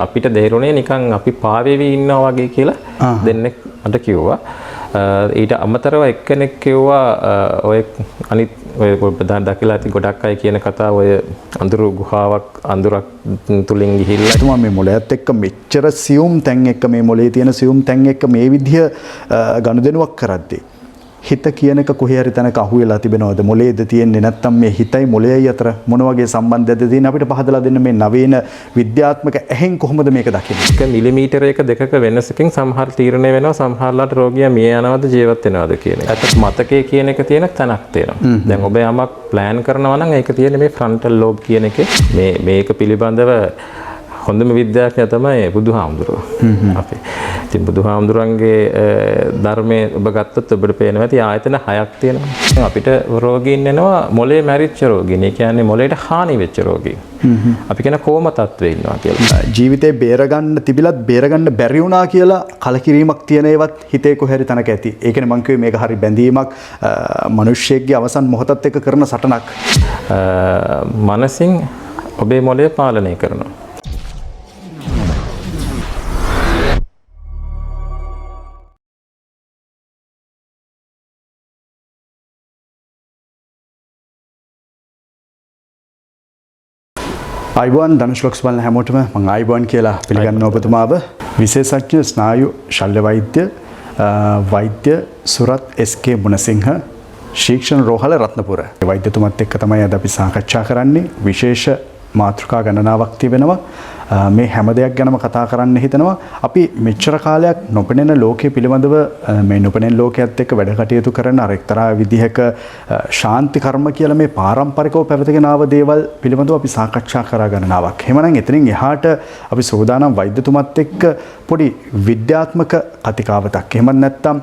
අපිට දේරුණේ නිකන් අපි පාවෙවි ඉන්නවා වගේ කියලා දෙන්නෙක් මට කිව්වා. ඊට අමතරව එක්කෙනෙක් කිව්වා ඔය අනිත් ඔය ප්‍රධාන දකිලා ඇති ගොඩක් අය කියන කතාව ඔය අඳුරු ගුහාවක් අඳුරක් තුලින් ගිහිල්ලා එතුමා මේ මොළයත් එක්ක මෙච්චර සියුම් තැන් එක්ක මේ මොළේ තියෙන සියුම් තැන් එක්ක මේ විදිය ගනුදෙනුවක් කරද්දී හිත කියන එක කොහේ හරි තැනක අහු වෙලා තිබෙනවද මොළේද තියෙන්නේ නැත්නම් මේ හිතයි මොළයයි අතර මොන වගේ සම්බන්ධයක්ද තියෙන අපිට පහදලා දෙන්න මේ නවීන විද්‍යාත්මක ඇහෙන් කොහොමද මේක දකින්නේ? එක මිලිමීටරයක දෙකක වෙනසකින් සමහර තීරණය වෙනවා සමහරලාට රෝගියා මිය යනවද ජීවත් වෙනවද කියන එක. ඇත්තට මතකයේ කියන එක තියෙන තැනක් තියෙනවා. දැන් ඔබ යමක් ප්ලෑන් කරනවා නම් ඒක තියෙන්නේ මේ ෆ්‍රන්ටල් ලෝබ් කියන එකේ මේක පිළිබඳව හොඳම විද්‍යාඥයා තමයි බුදුහාමුදුරුවෝ. අපි ඉතින් බුදුහාමුදුරන්ගේ ධර්මයේ ඔබ ගත්තොත් ඔබට පේනවා ඇති ආයතන 6ක් තියෙනවා. අපිට රෝගීන් එනවා මොළේ මැරිච්ච රෝගීන්. ඒ කියන්නේ මොළේට හානි වෙච්ච රෝගීන්. අපි කියන කෝම තත්ත්වයේ ඉන්නවා කියලා. ජීවිතේ බේරගන්න තිබිලත් බේරගන්න බැරි වුණා කියලා කලකිරීමක් තියෙන ඒවත් හිතේ කොහේ හරි තැනක ඇති. ඒ කියන්නේ මං කිව්වේ මේක හරි බැඳීමක් මිනිස්සෙක්ගේ අවසන් මොහොතත් එක්ක කරන සටනක්. මනසින් ඔබේ මොළය පාලනය කරනවා. ආයිබෝන් ධනුෂ්ලොක්ස් බලන හැමෝටම මම ආයිබෝන් කියලා පිළිගන්නවා ඔබතුමාව විශේෂඥ ස්නායු ශල්‍ය වෛද්‍ය සුරත් එස්.කේ. මුණසිංහ ශික්ෂණ රෝහල රත්නපුර වෛද්‍යතුමත් එක්ක තමයි අද අපි සාකච්ඡා කරන්නේ විශේෂ මාතෘකා ගණනාවක් තිබෙනවා මේ හැම දෙයක් ගැනම කතා කරන්න හිතනවා අපි මෙච්චර කාලයක් නොපෙනෙන ලෝකයේ පිළිබඳව මේ නොපෙනෙන ලෝකයේත් එක්ක වැඩ කටයුතු කරන අර එක්තරා විදිහක ශාන්ති කර්ම කියලා මේ පාරම්පරිකව පැවතගෙන ආව දේවල් පිළිබඳව අපි සාකච්ඡා කරා ගණනාවක්. එහෙමනම් එතනින් එහාට අපි සෝදානම් වෛද්‍යතුමත් එක්ක පොඩි විද්‍යාත්මක කතිකාවතක්. එහෙම නැත්නම්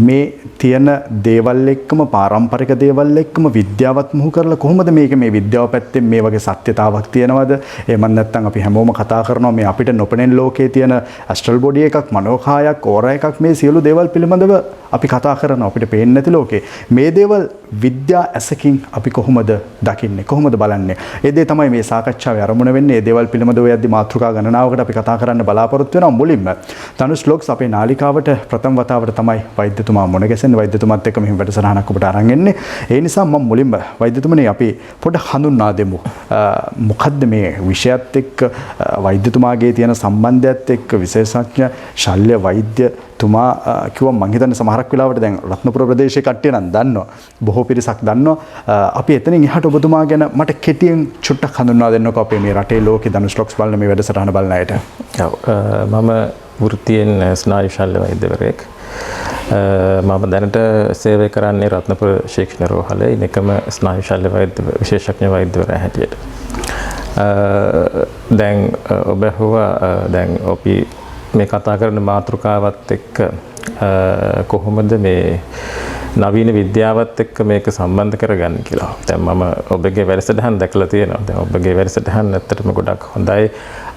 මේ තියෙන දේවල් එක්කම පාරම්පරික දේවල් එක්කම විද්‍යාවත් මුහු කරලා කොහොමද මේක මේ විද්‍යාව පැත්තෙන් මේ වගේ සත්‍යතාවක් තියෙනවද? එහෙම නැත්නම් අපි හැමෝම කතා කරනවා මේ අපිට නොපෙනෙන ලෝකයේ තියෙන ඇස්ට්‍රල් බොඩි එකක් මනෝකායක් ඕරා එකක් මේ සියලු දේවල් පිළිබඳව අපි කතා කරනවා අපිට පේන්නේ නැති ලෝකේ මේ දේවල් විද්‍යා ඇසකින් අපි කොහොමද දකින්නේ කොහොමද බලන්නේ ඒ දේ තමයි මේ සාකච්ඡාවේ ආරම්භය වෙන්නේ මේ දේවල් පිළිබඳව යද්දි මාතෘකා ගණනාවකට අපි කතා කරන්න බලාපොරොත්තු වෙනවා මුලින්ම ධනුෂ්ලොක්ස් අපේ නාලිකාවට ප්‍රථම වතාවට තමයි වෛද්‍යතුමා මුණ ගැසෙන්නේ වෛද්‍යතුමාත් එක්ක මෙහෙම වැඩසටහනක් ඔබට අරන් එන්නේ ඒ නිසා මම මුලින්ම වෛද්‍යතුමනි අපි පොඩ්ඩක් හඳුන්වා දෙමු මොකද්ද මේ විෂයත් එක්ක වෛද්‍යතුමාගේ තියෙන සම්බන්ධයත් එක්ක විශේෂඥ ශල්‍ය වෛද්‍යතුමා කිව්වා මං හිතන්නේ සමහරක් වෙලාවට දැන් රත්නපුර ප්‍රදේශයේ කට්ටිය නම් දන්නවා බොහෝ පිරිසක් දන්නවා අපි එතනින් එහාට ඔබතුමා ගැන මට කෙටියෙන් චුට්ටක් හඳුන්වා දෙන්නකෝ අපේ මේ රටේ ලෝකේ ධනුෂ්ලොක්ස් බලන මේ වැඩසටහන බලන අයට. ඔව් මම වෘත්තියෙන් ස්නායු ශල්‍ය වෛද්‍යවරයෙක්. මම දැනට සේවය කරන්නේ රත්නපුර ශික්ෂණ රෝහලේ එකම ස්නායු ශල්‍ය වෛද්‍ය විශේෂඥ වෛද්‍යවරයා හැටියට. දැන් ඔබ හුවා දැන් අපි මේ කතා කරන මාතෘකාවත් එක්ක කොහොමද මේ නවීන විද්‍යාවත් එක්ක මේක සම්බන්ධ කරගන්නේ කියලා. දැන් මම ඔබගේ වැඩසටහන දැකලා තියෙනවා. දැන් ඔබගේ වැඩසටහන ඇත්තටම ගොඩක් හොඳයි.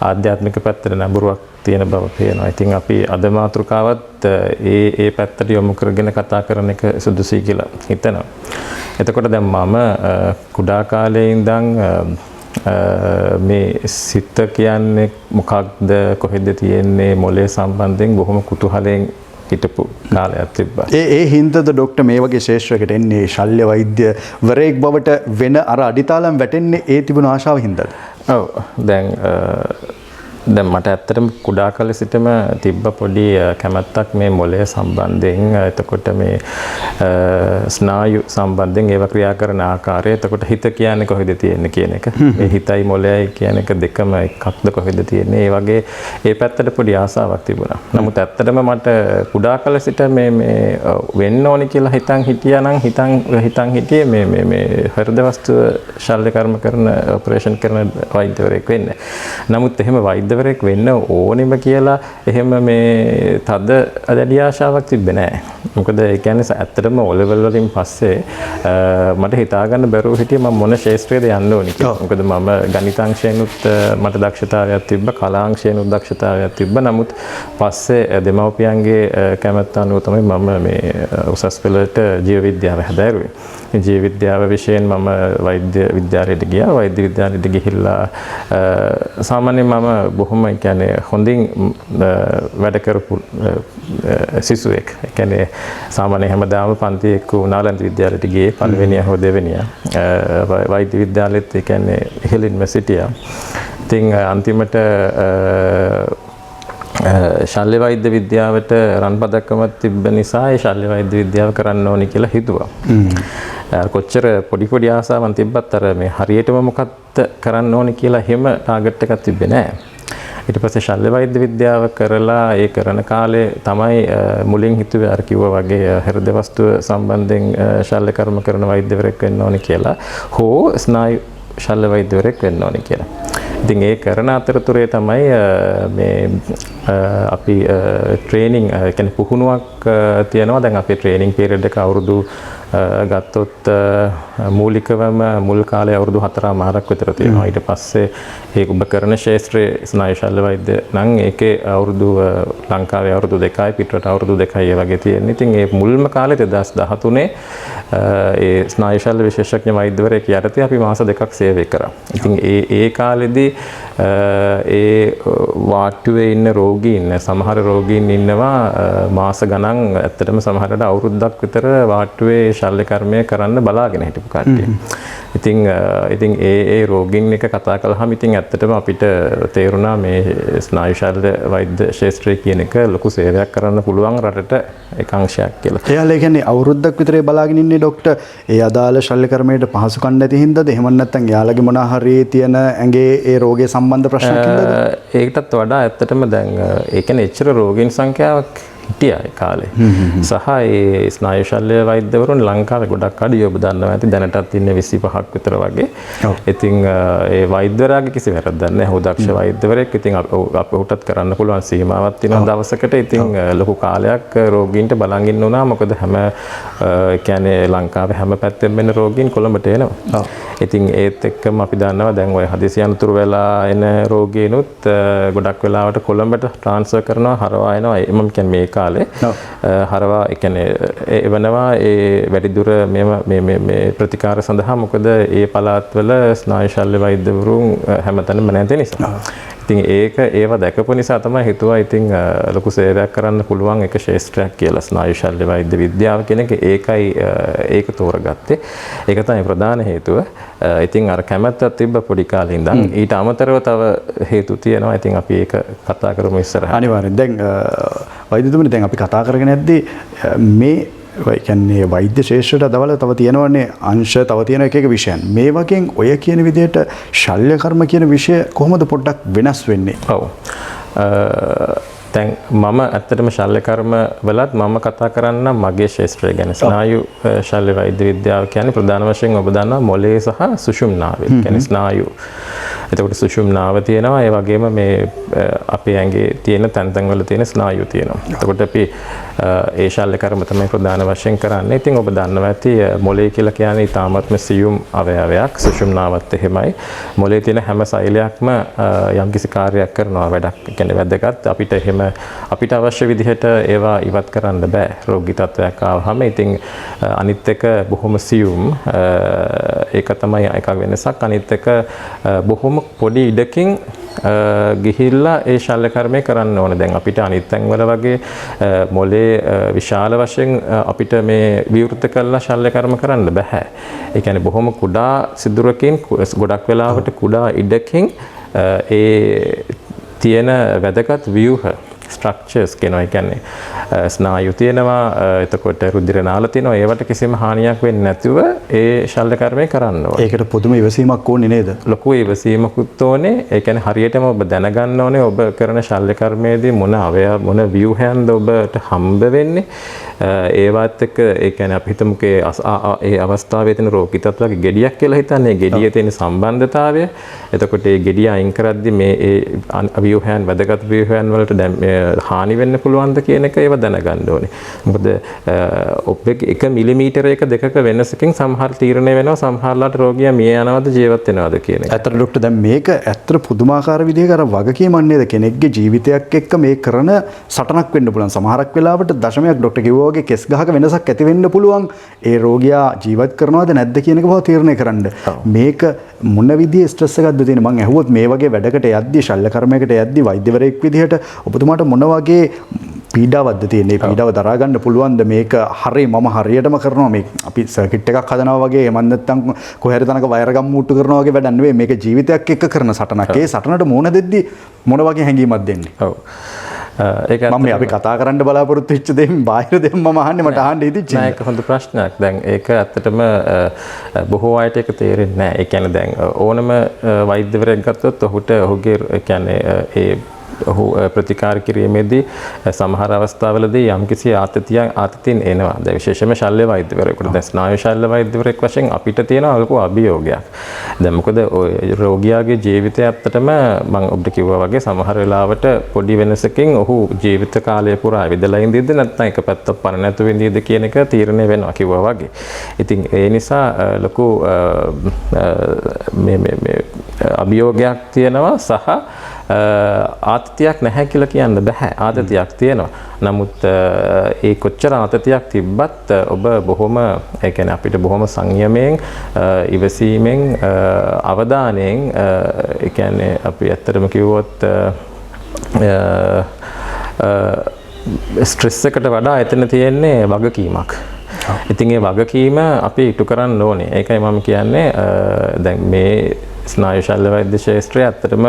ආධ්‍යාත්මික පැත්තට නඹුරුවක් තියෙන බව පේනවා. ඉතින් අපි අද මාතෘකාවත් ඒ පැත්තට යොමු කරගෙන කතා කරන එක සුදුසුයි කියලා හිතනවා. එතකොට දැන් මම කුඩා කාලේ ඉඳන් මේ සිත කියන්නේ මොකක්ද කොහෙද තියෙන්නේ මොලේ සම්බන්ධයෙන් බොහොම කුතුහලයෙන් හිටපු කාලයක් තිබ්බා. ඒ හින්දාද ડોක්ටර් මේ වගේ ශාස්ත්‍රයකට එන්නේ ශල්‍ය වෛද්‍යවරයෙක් බවට වෙන අර අඩිතාලම් වැටෙන්නේ ඒ තිබුණු ආශාව හින්දාද? ඔව් දැන් මට ඇත්තටම කුඩා කාලේ සිටම තිබ්බ පොඩි කැමැත්තක් මේ මොළය සම්බන්ධයෙන් එතකොට මේ ස්නායු සම්බන්ධයෙන් ඒවා ක්‍රියා කරන ආකාරය එතකොට හිත කියන්නේ කොහෙද තියෙන්නේ කියන එක මේ හිතයි මොළයයි කියන එක දෙකම එකක්ද කොහෙද තියෙන්නේ ඒ වගේ ඒ පැත්තට පොඩි ආසාවක් තිබුණා. නමුත් ඇත්තටම මට කුඩා කාලේ සිට මේ වෙන්න ඕනි කියලා හිතන් හිටියා නම් හිතන් හිටියේ මේ හෘද වස්තු ශල්‍ය කර්ම කරන ඔපරේෂන් කරන වෛද්‍යවරයෙක් වෙන්න. නමුත් එහෙම වෛද්‍ය වෛද්‍යවරයෙක් වෙන්න ඕනෙම කියලා එහෙම මේ තද දැඩි ආශාවක් තිබ්බේ නැහැ. මොකද ඒ කියන්නේ ඇත්තටම O level වලින් පස්සේ මට හිතා ගන්න බැරුව හිටියේ මම මොන ශාස්ත්‍රයේද යන්න ඕනි කියලා. මොකද මම ගණිතාංශයෙන්ුත් මට දක්ෂතාවයක් තිබ්බා, කලාංශයෙන්ුත් දක්ෂතාවයක් තිබ්බා. නමුත් පස්සේ දෙමව්පියන්ගේ කැමැත්ත අනුව තමයි මම මේ උසස් පෙළට ජීව විද්‍යාව හැදෑරුවේ. ජීව විද්‍යාව විෂයෙන් මම වෛද්‍ය විද්‍යාලයට ගියා. වෛද්‍ය විද්‍යාලයට ගිහිල්ලා සාමාන්‍යයෙන් මම බොහොම කියන්නේ හොඳින් වැඩ කරපු සිසුවෙක්. ඒ කියන්නේ සාමාන්‍ය හැමදාම පන්තියේ එක්ක නාලන්ත විද්‍යාලයට ගියේ පළවෙනිය හෝ දෙවෙනිය. වෛද්‍ය විද්‍යාලෙත් ඒ කියන්නේ ඉහළින්ම සිටියා. ඉතින් අන්තිමට ශල්‍ය වෛද්‍ය විද්‍යාවට රන් පදක්කමක් තිබ්බ නිසා ඒ ශල්‍ය වෛද්‍ය විද්‍යාව කරන්න ඕනි කියලා හිතුවා. කොච්චර පොඩි ආසාවන් තිබ්බත් අර මේ හරියටම මොකක්ද කරන්න ඕනි කියලා හැම ටාගට් එකක් තිබ්බේ නැහැ. ඊට පස්සේ ශල්‍ය වෛද්‍ය විද්‍යාව කරලා ඒ කරන කාලේ තමයි මුලින් හිතුවේ අර කිව්වා වගේ හෘද වස්තුව සම්බන්ධයෙන් ශල්‍ය කර්ම කරන වෛද්‍යවරයෙක් වෙන්න ඕනි කියලා. හෝ ස්නායු ශල්‍ය වෛද්‍යවරයෙක් වෙන්න ඕනි කියලා. ඉතින් ඒ කරන අතරතුරේ තමයි මේ අපි ට්‍රේනින් කියන්නේ පුහුණුවක් තියෙනවා. දැන් අපේ ට්‍රේනින් පීරියඩ් එක අවුරුදු ගත්තොත් මූලිකවම මුල් කාලේ අවුරුදු 4මාරක් විතර තියෙනවා. ඊට පස්සේ ඒ ඔබ කරන ශාස්ත්‍රයේ ස්නායු ශල්‍ය වෛද්‍ය නම් ඒකේ අවුරුදු ලංකාවේ අවුරුදු 2යි පිටරට අවුරුදු 2යි වගේ තියෙනවා. ඉතින් ඒ මුල්ම කාලේ 2013 ඒ ස්නායු ශල්‍ය විශේෂඥ වෛද්‍යවරයෙක් යටතේ අපි මාස 2ක් සේවය කරා. ඉතින් ඒ කාලෙදී ඒ වාට්ටුවේ ඉන්න රෝගීන් සමහර රෝගීන් ඉන්නවා මාස ගණන් ඇත්තටම සමහරට අවුරුද්දක් විතර වාට්ටුවේ ශල්‍ය කර්මය කරන්න බලාගෙන හිටපු කට්ටිය. ඉතින් ඒ රෝගීන් එක කතා කළාම ඉතින් ඇත්තටම අපිට තේරුණා මේ ස්නායු ශල්‍ය වෛද්‍ය ශාස්ත්‍රය කියන එක ලොකු සේවයක් කරන්න පුළුවන් රටට ඒකාංශයක් කියලා. එයාලා කියන්නේ අවුරුද්දක් විතරේ බලාගෙන ඉන්නේ ડોක්ටර්. ඒ අදාළ ශල්‍ය කර්මයට පහසුකම් නැති හින්දාද? එහෙම නැත්නම් එයාලගේ මොනවා හරි තියෙන ඇඟේ ඒ රෝගය සම්බන්ධ ප්‍රශ්නයක් හින්දාද? ඒකටත් වඩා ඇත්තටම දැන් ඒ කියන්නේ එච්චර රෝගීන් සංඛ්‍යාවක් හිටියා ඒ කාලේ. සහ ඒ ස්නායු ශල්‍ය වෛද්‍යවරුන් ලංකාවේ ගොඩක් අඩුයි. ඔබ දන්නවා ඇති දැනටත් ඉන්නේ 25ක් විතර වගේ. ඉතින් ඒ වෛද්‍යවරයාගේ කිසි වැරද්දක් නැහැ. ඔහු දක්ෂ වෛද්‍යවරයෙක්. ඉතින් අපහුටත් කරන්න පුළුවන් සීමාවක් තියෙනවා දවසකට. ඉතින් ලොකු කාලයක් රෝගීන්ට බලන් ඉන්න උනා. මොකද හැම කියන්නේ ලංකාවේ හැම පැත්තෙම වෙන රෝගීන් කොළඹට එනවා. ඉතින් ඒත් එක්කම අපි දන්නවා දැන් ඔය හදිසි අනතුරු වෙලා එන රෝගීනුත් ගොඩක් වෙලාවට කොළඹට ට්‍රාන්ස්ෆර් කරනවා හරවා එනවා. මම කියන්නේ මේ කාලේ හරවා ඒ කියන්නේ එවනවා ඒ වැඩිදුර මේ ප්‍රතිකාර සඳහා. මොකද ඒ පළාත්වල ස්නායු ශල්‍ය වෛද්‍යවරුන් හැමතැනම නැති නිසා. ඉතින් ඒව දැකපු නිසා තමයි හිතුවා ඉතින් ලොකු සේවයක් කරන්න පුළුවන් එක ශාස්ත්‍රයක් කියලා ස්නායු ශල්‍ය වෛද්‍ය විද්‍යාව කියන එක. ඒක තෝරගත්තේ. ඒක තමයි ප්‍රධාන හේතුව. ඉතින් අර කැමැත්තක් තිබ්බ පොඩි කාලේ ඉඳන්. ඊට අමතරව තව හේතු තියෙනවා. ඉතින් අපි ඒක කතා කරමු ඉස්සරහට. අනිවාර්යෙන්. දැන් වෛද්‍යතුමනි දැන් අපි කතා කරගෙන යද්දී මේ කියන්නේ වෛද්‍ය ශාස්ත්‍රයට අදාළ තව තියෙනවනේ අංශ තව තියෙන එක විෂයන්. මේ වගේන් ඔය කියන විදිහට ශල්‍ය කර්ම කියන විෂය කොහොමද පොඩ්ඩක් වෙනස් වෙන්නේ? ඔව්. දැන් මම ඇත්තටම ශල්‍ය කර්ම වලත් මම කතා කරන්න මගේ ශාස්ත්‍රය ගැන. ස්නායු ශල්‍ය වෛද්‍ය විද්‍යාව කියන්නේ ප්‍රධාන වශයෙන් ඔබ දන්නවා මොළේ සහ සුෂුම්නාවේ. කියන්නේ ස්නායු. එතකොට සුෂුම්නාව තියෙනවා. ඒ වගේම මේ අපේ ඇඟේ තියෙන තැන් වල තියෙන ස්නායු තියෙනවා. එතකොට අපි ඒ ශල්‍ය කර්ම තමයි ප්‍රධාන වශයෙන් කරන්නේ. ඉතින් ඔබ දන්නවා ඇති මොළේ කියලා කියන්නේ ඊටාත්ම සියුම් අවයවයක්. සුෂුම්නාවත් එහෙමයි. මොළේ තියෙන හැම සෛලයක්ම යම්කිසි කාර්යයක් කරනවා වැඩක්. කියන්නේ වැදගත්. අපිට අවශ්‍ය විදිහට ඒවා ඉවත් කරන්න බෑ. රෝගී තත්ත්වයක් ආවහම ඉතින් අනිත් එක බොහොම සියුම්. ඒක තමයි එකක් වෙනසක්. අනිත් එක බොහොම පොඩි ඉඩකින් ගිහිල්ලා ඒ ශල්‍ය කර්මය කරන්න ඕන. දැන් අපිට අනිත් තැන්වල වගේ මොලේ විශාල වශයෙන් අපිට මේ විවෘත කරලා ශල්‍ය කර්ම කරන්න බෑ. ඒ කියන්නේ බොහොම කුඩා සිදුරකින් ගොඩක් වෙලාවට කුඩා ඉඩකින් ඒ තියෙන වැදගත් ව්‍යුහ ස්ට්‍රක්චර්ස් කියනවා. ඒ කියන්නේ ස්නායු තියෙනවා, එතකොට රුධිර නාල තියෙනවා. ඒවට කිසිම හානියක් වෙන්නේ නැතුව ඒ ශල්‍ය කර්මය කරන්න ඕනේ. ඒකට පුදුම ඉවසීමක් ඕනේ නේද? ලොකු ඉවසීමකුත් ඕනේ. ඒ කියන්නේ හරියටම ඔබ දැනගන්න ඕනේ ඔබ කරන ශල්‍ය කර්මයේදී මොන ව්‍යුහයන්ද ඔබට හම්බ වෙන්නේ. ඒවත් එක්ක ඒ කියන්නේ අපි හිතමුකේ ඒ අවස්ථාවේ තියෙන රෝගී තත්ත්වයක ගෙඩියක් කියලා හිතන්නේ ගෙඩියේ තියෙන සම්බන්ධතාවය. එතකොට ඒ ගෙඩිය අයින් කරද්දී මේ ඒ අව්‍යුහයන් වැදගත් ව්‍යුහයන් වලට දැන් හානි වෙන්න පුළුවන්ද කියන එක ඒව දැනගන්න ඕනේ. මොකද ඔබේ 1 මිලිමීටරයක දෙකක වෙනසකින් සමහර තීරණය වෙනවා සමහරලාට රෝගියා මිය යනවද ජීවත් වෙනවද කියන එක. ඇත්තට ડોක්ටර් දැන් මේක ඇත්තට පුදුමාකාර විදිහක අර වගකීමක් නේද කෙනෙක්ගේ ජීවිතයක් එක්ක මේ කරන සටනක් වෙන්න පුළුවන්. සමහරක් වෙලාවට දශමයක් ડોක්ටර් කිව්වා වගේ කෙස් ගහක වෙනසක් ඇති වෙන්න පුළුවන්. ඒ රෝගියා ජීවත් කරනවද නැද්ද කියන එක බව තීරණය කරන්න. මේක මොන විදිහේ ස්ට්‍රෙස් එකක්ද තියෙන්නේ? මම ඇහුවොත් මේ වගේ වැඩකට යද්දී ශල්‍ය කර්මයකට යද්දී වෛද්‍යවරයෙක් විදිහට ඔබතුමාට මොන වගේ පීඩාවක්ද තියෙන්නේ? පීඩාව දරා ගන්න පුළුවන්ද? මේක හරි මම හරියටම කරනවා මේ අපි සර්කිට් එකක් හදනවා වගේ එහෙම නැත්නම් කොහේ හරි තැනක වයර් ගම් මූට්ටු කරනවා වගේ වැඩක් නෙවෙයි. මේක ජීවිතයක් එක්ක කරන සටනක්. ඒ සටනට මුහුණ දෙද්දී මොන වගේ හැඟීමක්ද දෙන්නේ? ඔව්. ඒක මම අපි කතා කරන්න බලාපොරොත්තු වෙච්ච දෙයින් බාහිර දෙයක් මම අහන්නේ මට අහන්න හිතෙච්ච නෑ. ඒක හොඳ ප්‍රශ්නයක්. දැන් ඒක ඇත්තටම බොහෝ අයට ඒක තේරෙන්නේ නෑ. ඒ කියන්නේ දැන් ඕනම වෛද්‍යවරයෙක් ගත්තොත් ඔහුට ඔහුගේ ඒ කියන්නේ ඒ ඔහු ප්‍රතිකාර කිරීමේදී සමහර අවස්ථාවලදී යම්කිසි ආතතියෙන් එනවා. දැන් විශේෂයෙන්ම ශල්‍ය වෛද්‍යවරයෙකුට දැන් ස්නායු ශල්‍ය වෛද්‍යවරයෙක් වශයෙන් අපිට තියෙන ලොකු අභියෝගයක්. දැන් මොකද රෝගියාගේ ජීවිතය ඇත්තටම මම ඔබට කිව්වා වගේ සමහර වෙලාවට පොඩි වෙනසකින් ඔහු ජීවිත කාලය පුරා විදලා ඉඳිද්ද නැත්නම් එක පැත්තක් පණ නැතුව ඉඳිද්ද කියන එක තීරණය වෙනවා කිව්වා වගේ. ඉතින් ඒ නිසා ලොකු මේ අභියෝගයක් තියෙනවා සහ ආතතියක් නැහැ කියලා කියන්න බෑ. ආතතියක් තියෙනවා. නමුත් ඒ කොච්චර ආතතියක් තිබ්බත් ඔබ බොහොම ඒ කියන්නේ අපිට බොහොම සංයමයෙන් ඉවසීමෙන් අවධානයෙන් ඒ කියන්නේ අපි ඇත්තටම කිව්වොත් ස්ට්‍රෙස් එකට වඩා එතන තියෙන්නේ වගකීමක්. ඉතින් ඒ වගකීම අපි ඉටු කරන්න ඕනේ. ඒකයි මම කියන්නේ දැන් මේ ස්නායු ශල්‍ය වෛද්‍ය ශාස්ත්‍රය ඇත්තටම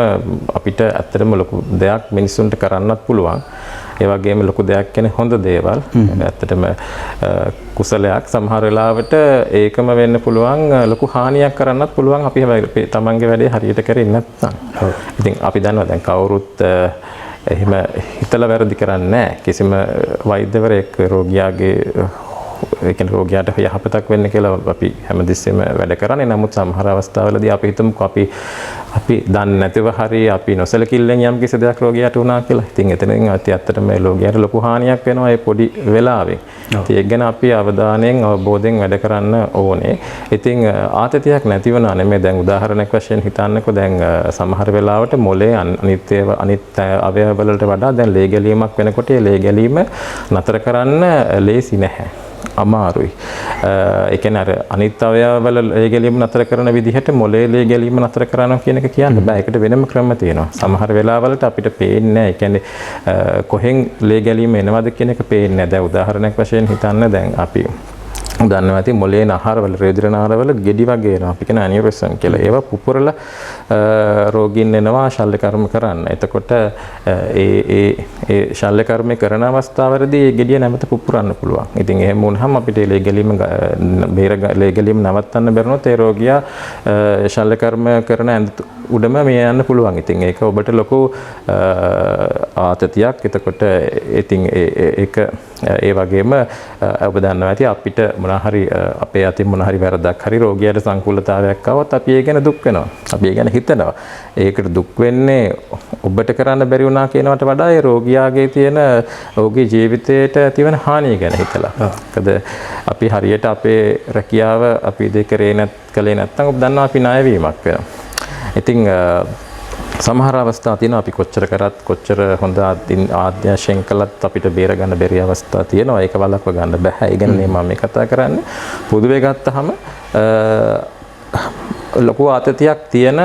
අපිට ඇත්තටම ලොකු දෙයක් මිනිසුන්ට කරන්නත් පුළුවන්. ඒ වගේම ලොකු දෙයක් කියන්නේ හොඳ දේවල්. ඇත්තටම කුසලයක් සමහර වෙලාවට ඒකම වෙන්න පුළුවන් ලොකු හානියක් කරන්නත් පුළුවන් අපි තමන්ගේ වැඩේ හරියට කරේ නැත්නම්. ඉතින් අපි දන්නවා දැන් කවුරුත් එහෙම හිතලා වැරදි කරන්නේ නැහැ. කිසිම වෛද්‍යවරයෙක් රෝගියාගේ ඒ කියන්නේ රෝගියාට යහපතක් වෙන්න කියලා අපි හැමදෙස්සෙම වැඩ කරන්නේ. නමුත් සමහර අවස්ථාවලදී අපි හිතමුකෝ අපි දන්නේ නැතිව හරි අපි නොසලකිල්ලෙන් යම් කිසි දෙයක් රෝගියාට වුණා කියලා. ඉතින් එතනින් ඇත්තටම මේ රෝගියාට ලොකු හානියක් වෙනවා ඒ පොඩි වෙලාවෙන්. ඉතින් ඒක ගැන අපි අවධානයෙන් අවබෝධයෙන් වැඩ කරන්න ඕනේ. ඉතින් ආතතියක් නැතිව නෙමෙයි දැන් උදාහරණයක් වශයෙන් හිතන්නකෝ දැන් සමහර වෙලාවට මොලේ අනිත් අවයව වලට වඩා දැන් ලේ ගැලීමක් වෙනකොට ඒ ලේ ගැලීම නතර කරන්න ලේසි නැහැ. අමාරුයි. ඒ කියන්නේ අර අනිත් අවයවවල ලේ ගැලීම නතර කරන විදිහට මොලේ ලේ ගැලීම නතර කරනවා කියන එක කියන්න බෑ. ඒකට වෙනම ක්‍රම තියෙනවා. සමහර වෙලාවලට අපිට පේන්නේ නැහැ. ඒ කියන්නේ කොහෙන් ලේ ගැලීම එනවද කියන එක පේන්නේ නැහැ. දැන් උදාහරණයක් වශයෙන් හිතන්න දැන් අපි දන්නවා ඇති මොලේ නහරවල රුධිර නහරවල ගෙඩි වගේ එනවා. අපි කියන ඇනියුරිසම් කියලා. ඒවා පුපුරලා රෝගීන් එනවා ශල්‍ය කර්ම කරන්න. එතකොට ඒ ශල්‍ය කර්මය කරන අවස්ථාවවලදී ඒ ගෙඩිය නැවත පුපුරන්න පුළුවන්. ඉතින් එහෙම වුණාම අපිට ලේ ගැලීම නවත්තන්න බැරිනොත් ඒ රෝගියා ශල්‍ය කර්ම කරන උඩම මේ යන්න පුළුවන්. ඉතින් ඒක ඔබට ලොකු ආතතියක්. එතකොට ඉතින් ඒක ඒ වගේම ඔබ දන්නවා ඇති අපිට මොනවා හරි අපේ අතින් මොනවා හරි වැරදක් හරි රෝගියාට සංකූලතාවයක් ආවොත් අපි ඒ ගැන දුක් වෙනවා. අපි ඒ ගැන හිතනවා. ඒකට දුක් වෙන්නේ ඔබට කරන්න බැරි වුණා කියනවට වඩා ඒ රෝගියාගේ තියෙන ඔහුගේ ජීවිතයට ඇතිවන හානිය ගැන හිතලා. මොකද අපි හරියට අපේ රැකියාව අපි දෙ කළේ නැත්නම් ඔබ දන්නවා අපි ණය වීමක් වෙනවා. ඉතින් සමහර අවස්ථා තියෙනවා අපි කොච්චර කරත් කොච්චර හොඳ ආද්‍යශයෙන් කළත් අපිට බේර ගන්න බැරි අවස්ථා තියෙනවා. ඒක වළක්ව ගන්න බෑ. ඒ කියන්නේ මම මේ කතා කරන්නේ පොදුවේ ගත්තාම ලොකු ආතතියක් තියෙන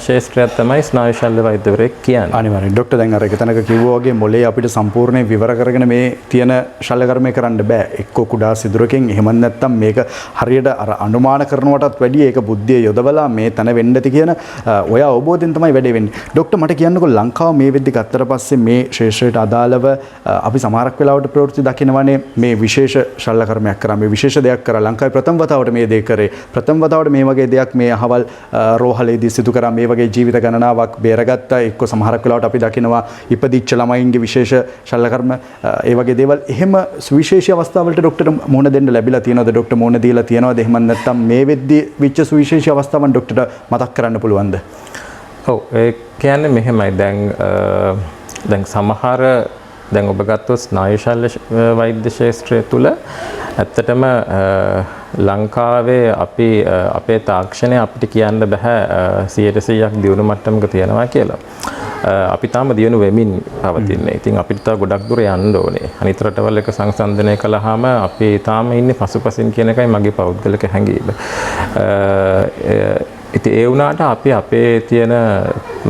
ශාස්ත්‍රයක් තමයි ස්නායු ශල්‍ය වෛද්‍යවරයෙක් කියන්නේ. අනිවාර්යෙන් ડોක්ටර් දැන් අර එක තැනක කිව්වා වගේ මොලේ අපිට සම්පූර්ණයෙන් විවර කරගෙන මේ තියෙන ශල්‍ය කර්මය කරන්න බෑ. එක්ක කුඩා සිදුරකින් එහෙම නැත්නම් මේක හරියට අර අනුමාන කරනවටත් වැඩිය ඒක බුද්ධිය යොදවලා මේ තන වෙන්න ඇති කියන ඔය අවබෝධයෙන් තමයි වැඩේ වෙන්නේ. ડોක්ටර් මට කියන්නකෝ ලංකාව මේ වෙද්දි ගත්තට පස්සේ මේ ශාස්ත්‍රයට අදාළව අපි සමහරක් වෙලාවට ප්‍රවෘත්ති දකිනවනේ මේ විශේෂ ශල්‍ය කර්මයක් කරා මේ විශේෂ දෙයක් කරා ලංකාවේ ප්‍රථම වතාවට මේ දේ කරේ. ප්‍රථම වතාවට මේ වගේ දෙයක් මේ ක්‍රියාවල් රෝහලේදී සිදු කරා මේ වගේ ජීවිත ගණනාවක් බේරගත්තා. එක්ක සමහරක් වෙලාවට අපි දකිනවා ඉපදිච්ච ළමයින්ගේ විශේෂ ශල්‍යකර්ම ඒ වගේ දේවල්. එහෙම සුවිශේෂී අවස්ථාවලට ડોක්ටර් මුහුණ දෙන්න ලැබිලා තියෙනවද? ડોක්ටර් මුහුණ දීලා තියෙනවද? එහෙම නැත්නම් මේ වෙද්දී විච්ච සුවිශේෂී අවස්ථාවන් ડોක්ටර් මතක් කරන්න පුළුවන්ද? ඔව් ඒ කියන්නේ මෙහෙමයි. දැන් සමහර දැන් ඔබ ගත්තොත් ස්නායු ශල්‍ය වෛද්‍ය ශාස්ත්‍රය තුල ඇත්තටම ලංකාවේ අපි අපේ තාක්ෂණය අපිට කියන්න බෑ 100% දියුණු මට්ටමක තියනවා කියලා. අපි තාම දියුණු වෙමින් පවතින්නේ. ඉතින් අපිට තව ගොඩක් දුර යන්න ඕනේ. අනිත් රටවල් එක සංසන්දනය කළාම අපි තාම ඉන්නේ පසුපසින් කියන එකයි මගේ පෞද්ගලික හැඟීම. ඉතින් ඒ වුණාට අපි අපේ තියෙන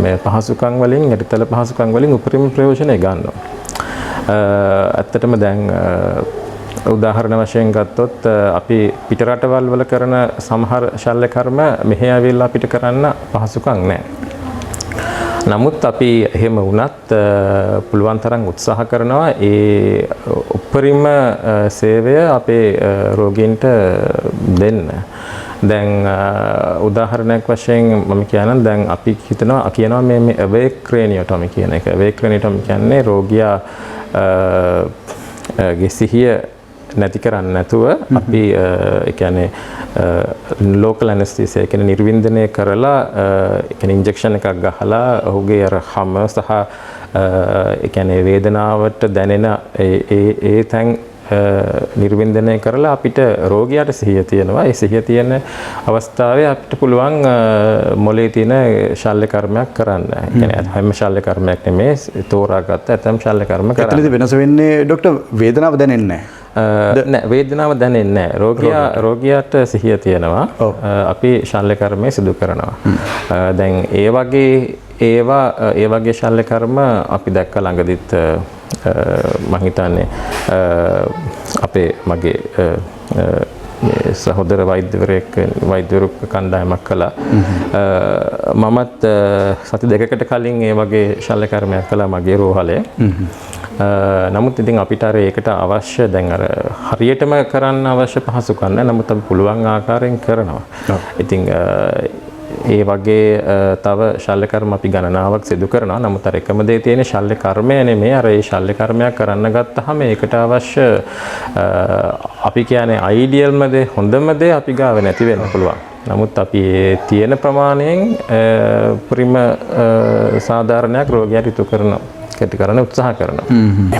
මේ පහසුකම් වලින් යටිතල පහසුකම් වලින් උපරිම ප්‍රයෝජනය ගන්නවා. ඇත්තටම දැන් උදාහරණ වශයෙන් ගත්තොත් අපි පිට රටවල් වල කරන සමහර ශල්‍ය කර්ම මෙහෙ ආවිල්ලා අපිට කරන්න පහසුකම් නැහැ. නමුත් අපි එහෙම වුණත් පුළුවන් තරම් උත්සාහ කරනවා ඒ උපරිම සේවය අපේ රෝගීන්ට දෙන්න. දැන් උදාහරණයක් වශයෙන් මම කියනනම් දැන් අපි කියනවා මේ awake craniotomy කියන එක. awake craniotomy කියන්නේ රෝගියා ගේ සිහිය නැති කරන්නේ නැතුව අපි ඒ කියන්නේ local anesthesia කියන්නේ නිර්වින්දනය කරලා ඒ කියන්නේ ඉන්ජෙක්ෂන් එකක් ගහලා ඔහුගේ අර හැම සහ ඒ කියන්නේ වේදනාවට දැනෙන ඒ තැන් නිර්වින්දනය කරලා අපිට රෝගියාට සිහිය තියෙනවා. ඒ සිහිය තියෙන අවස්ථාවේ අපිට පුළුවන් මොලේ තියෙන ශල්‍ය කර්මයක් කරන්න. ඒ කියන්නේ හැම ශල්‍ය කර්මයක් නෙමෙයි තෝරාගත්ත ඇතම් ශල්‍ය කර්ම කරන්න. එතනදී වෙනස වෙන්නේ ડોක්ටර් වේදනාව දැනෙන්නේ නැහැ. වේදනාව දැනෙන්නේ නැහැ. රෝගියාට සිහිය තියෙනවා. අපි ශල්‍ය කර්මය සිදු කරනවා. දැන් ඒ වගේ ශල්‍ය කර්ම අපි දැක්ක ළඟදිත් මම හිතන්නේ මගේ සහෝදර වෛද්‍යවරු කණ්ඩායමක් කළා. මමත් සති දෙකකට කලින් ඒ වගේ ශල්‍ය කර්මයක් කළා මගේ රෝහලේ. නමුත් ඉතින් අපිට අර ඒකට අවශ්‍ය දැන් අර හරියටම කරන්න අවශ්‍ය පහසුකම් නැහැ. නමුත් අපි පුළුවන් ආකාරයෙන් කරනවා. ඉතින් ඒ වගේ තව ශල්‍ය කර්ම අපි ගණනාවක් සිදු කරනවා. නමුත් අර එකම දේ තියෙන ශල්‍ය කර්මය නෙමෙයි. අර ඒ ශල්‍ය කර්මයක් කරන්න ගත්තාම ඒකට අවශ්‍ය අපි කියන්නේ අයිඩියල්ම දේ හොඳම දේ අපි ගාව නැති වෙන්න පුළුවන්. නමුත් අපි තියෙන ප්‍රමාණයෙන් පරිම සාධාරණයක් රෝගියාට ඉටු කරනවා. කරන්න උත්සාහ කරනවා.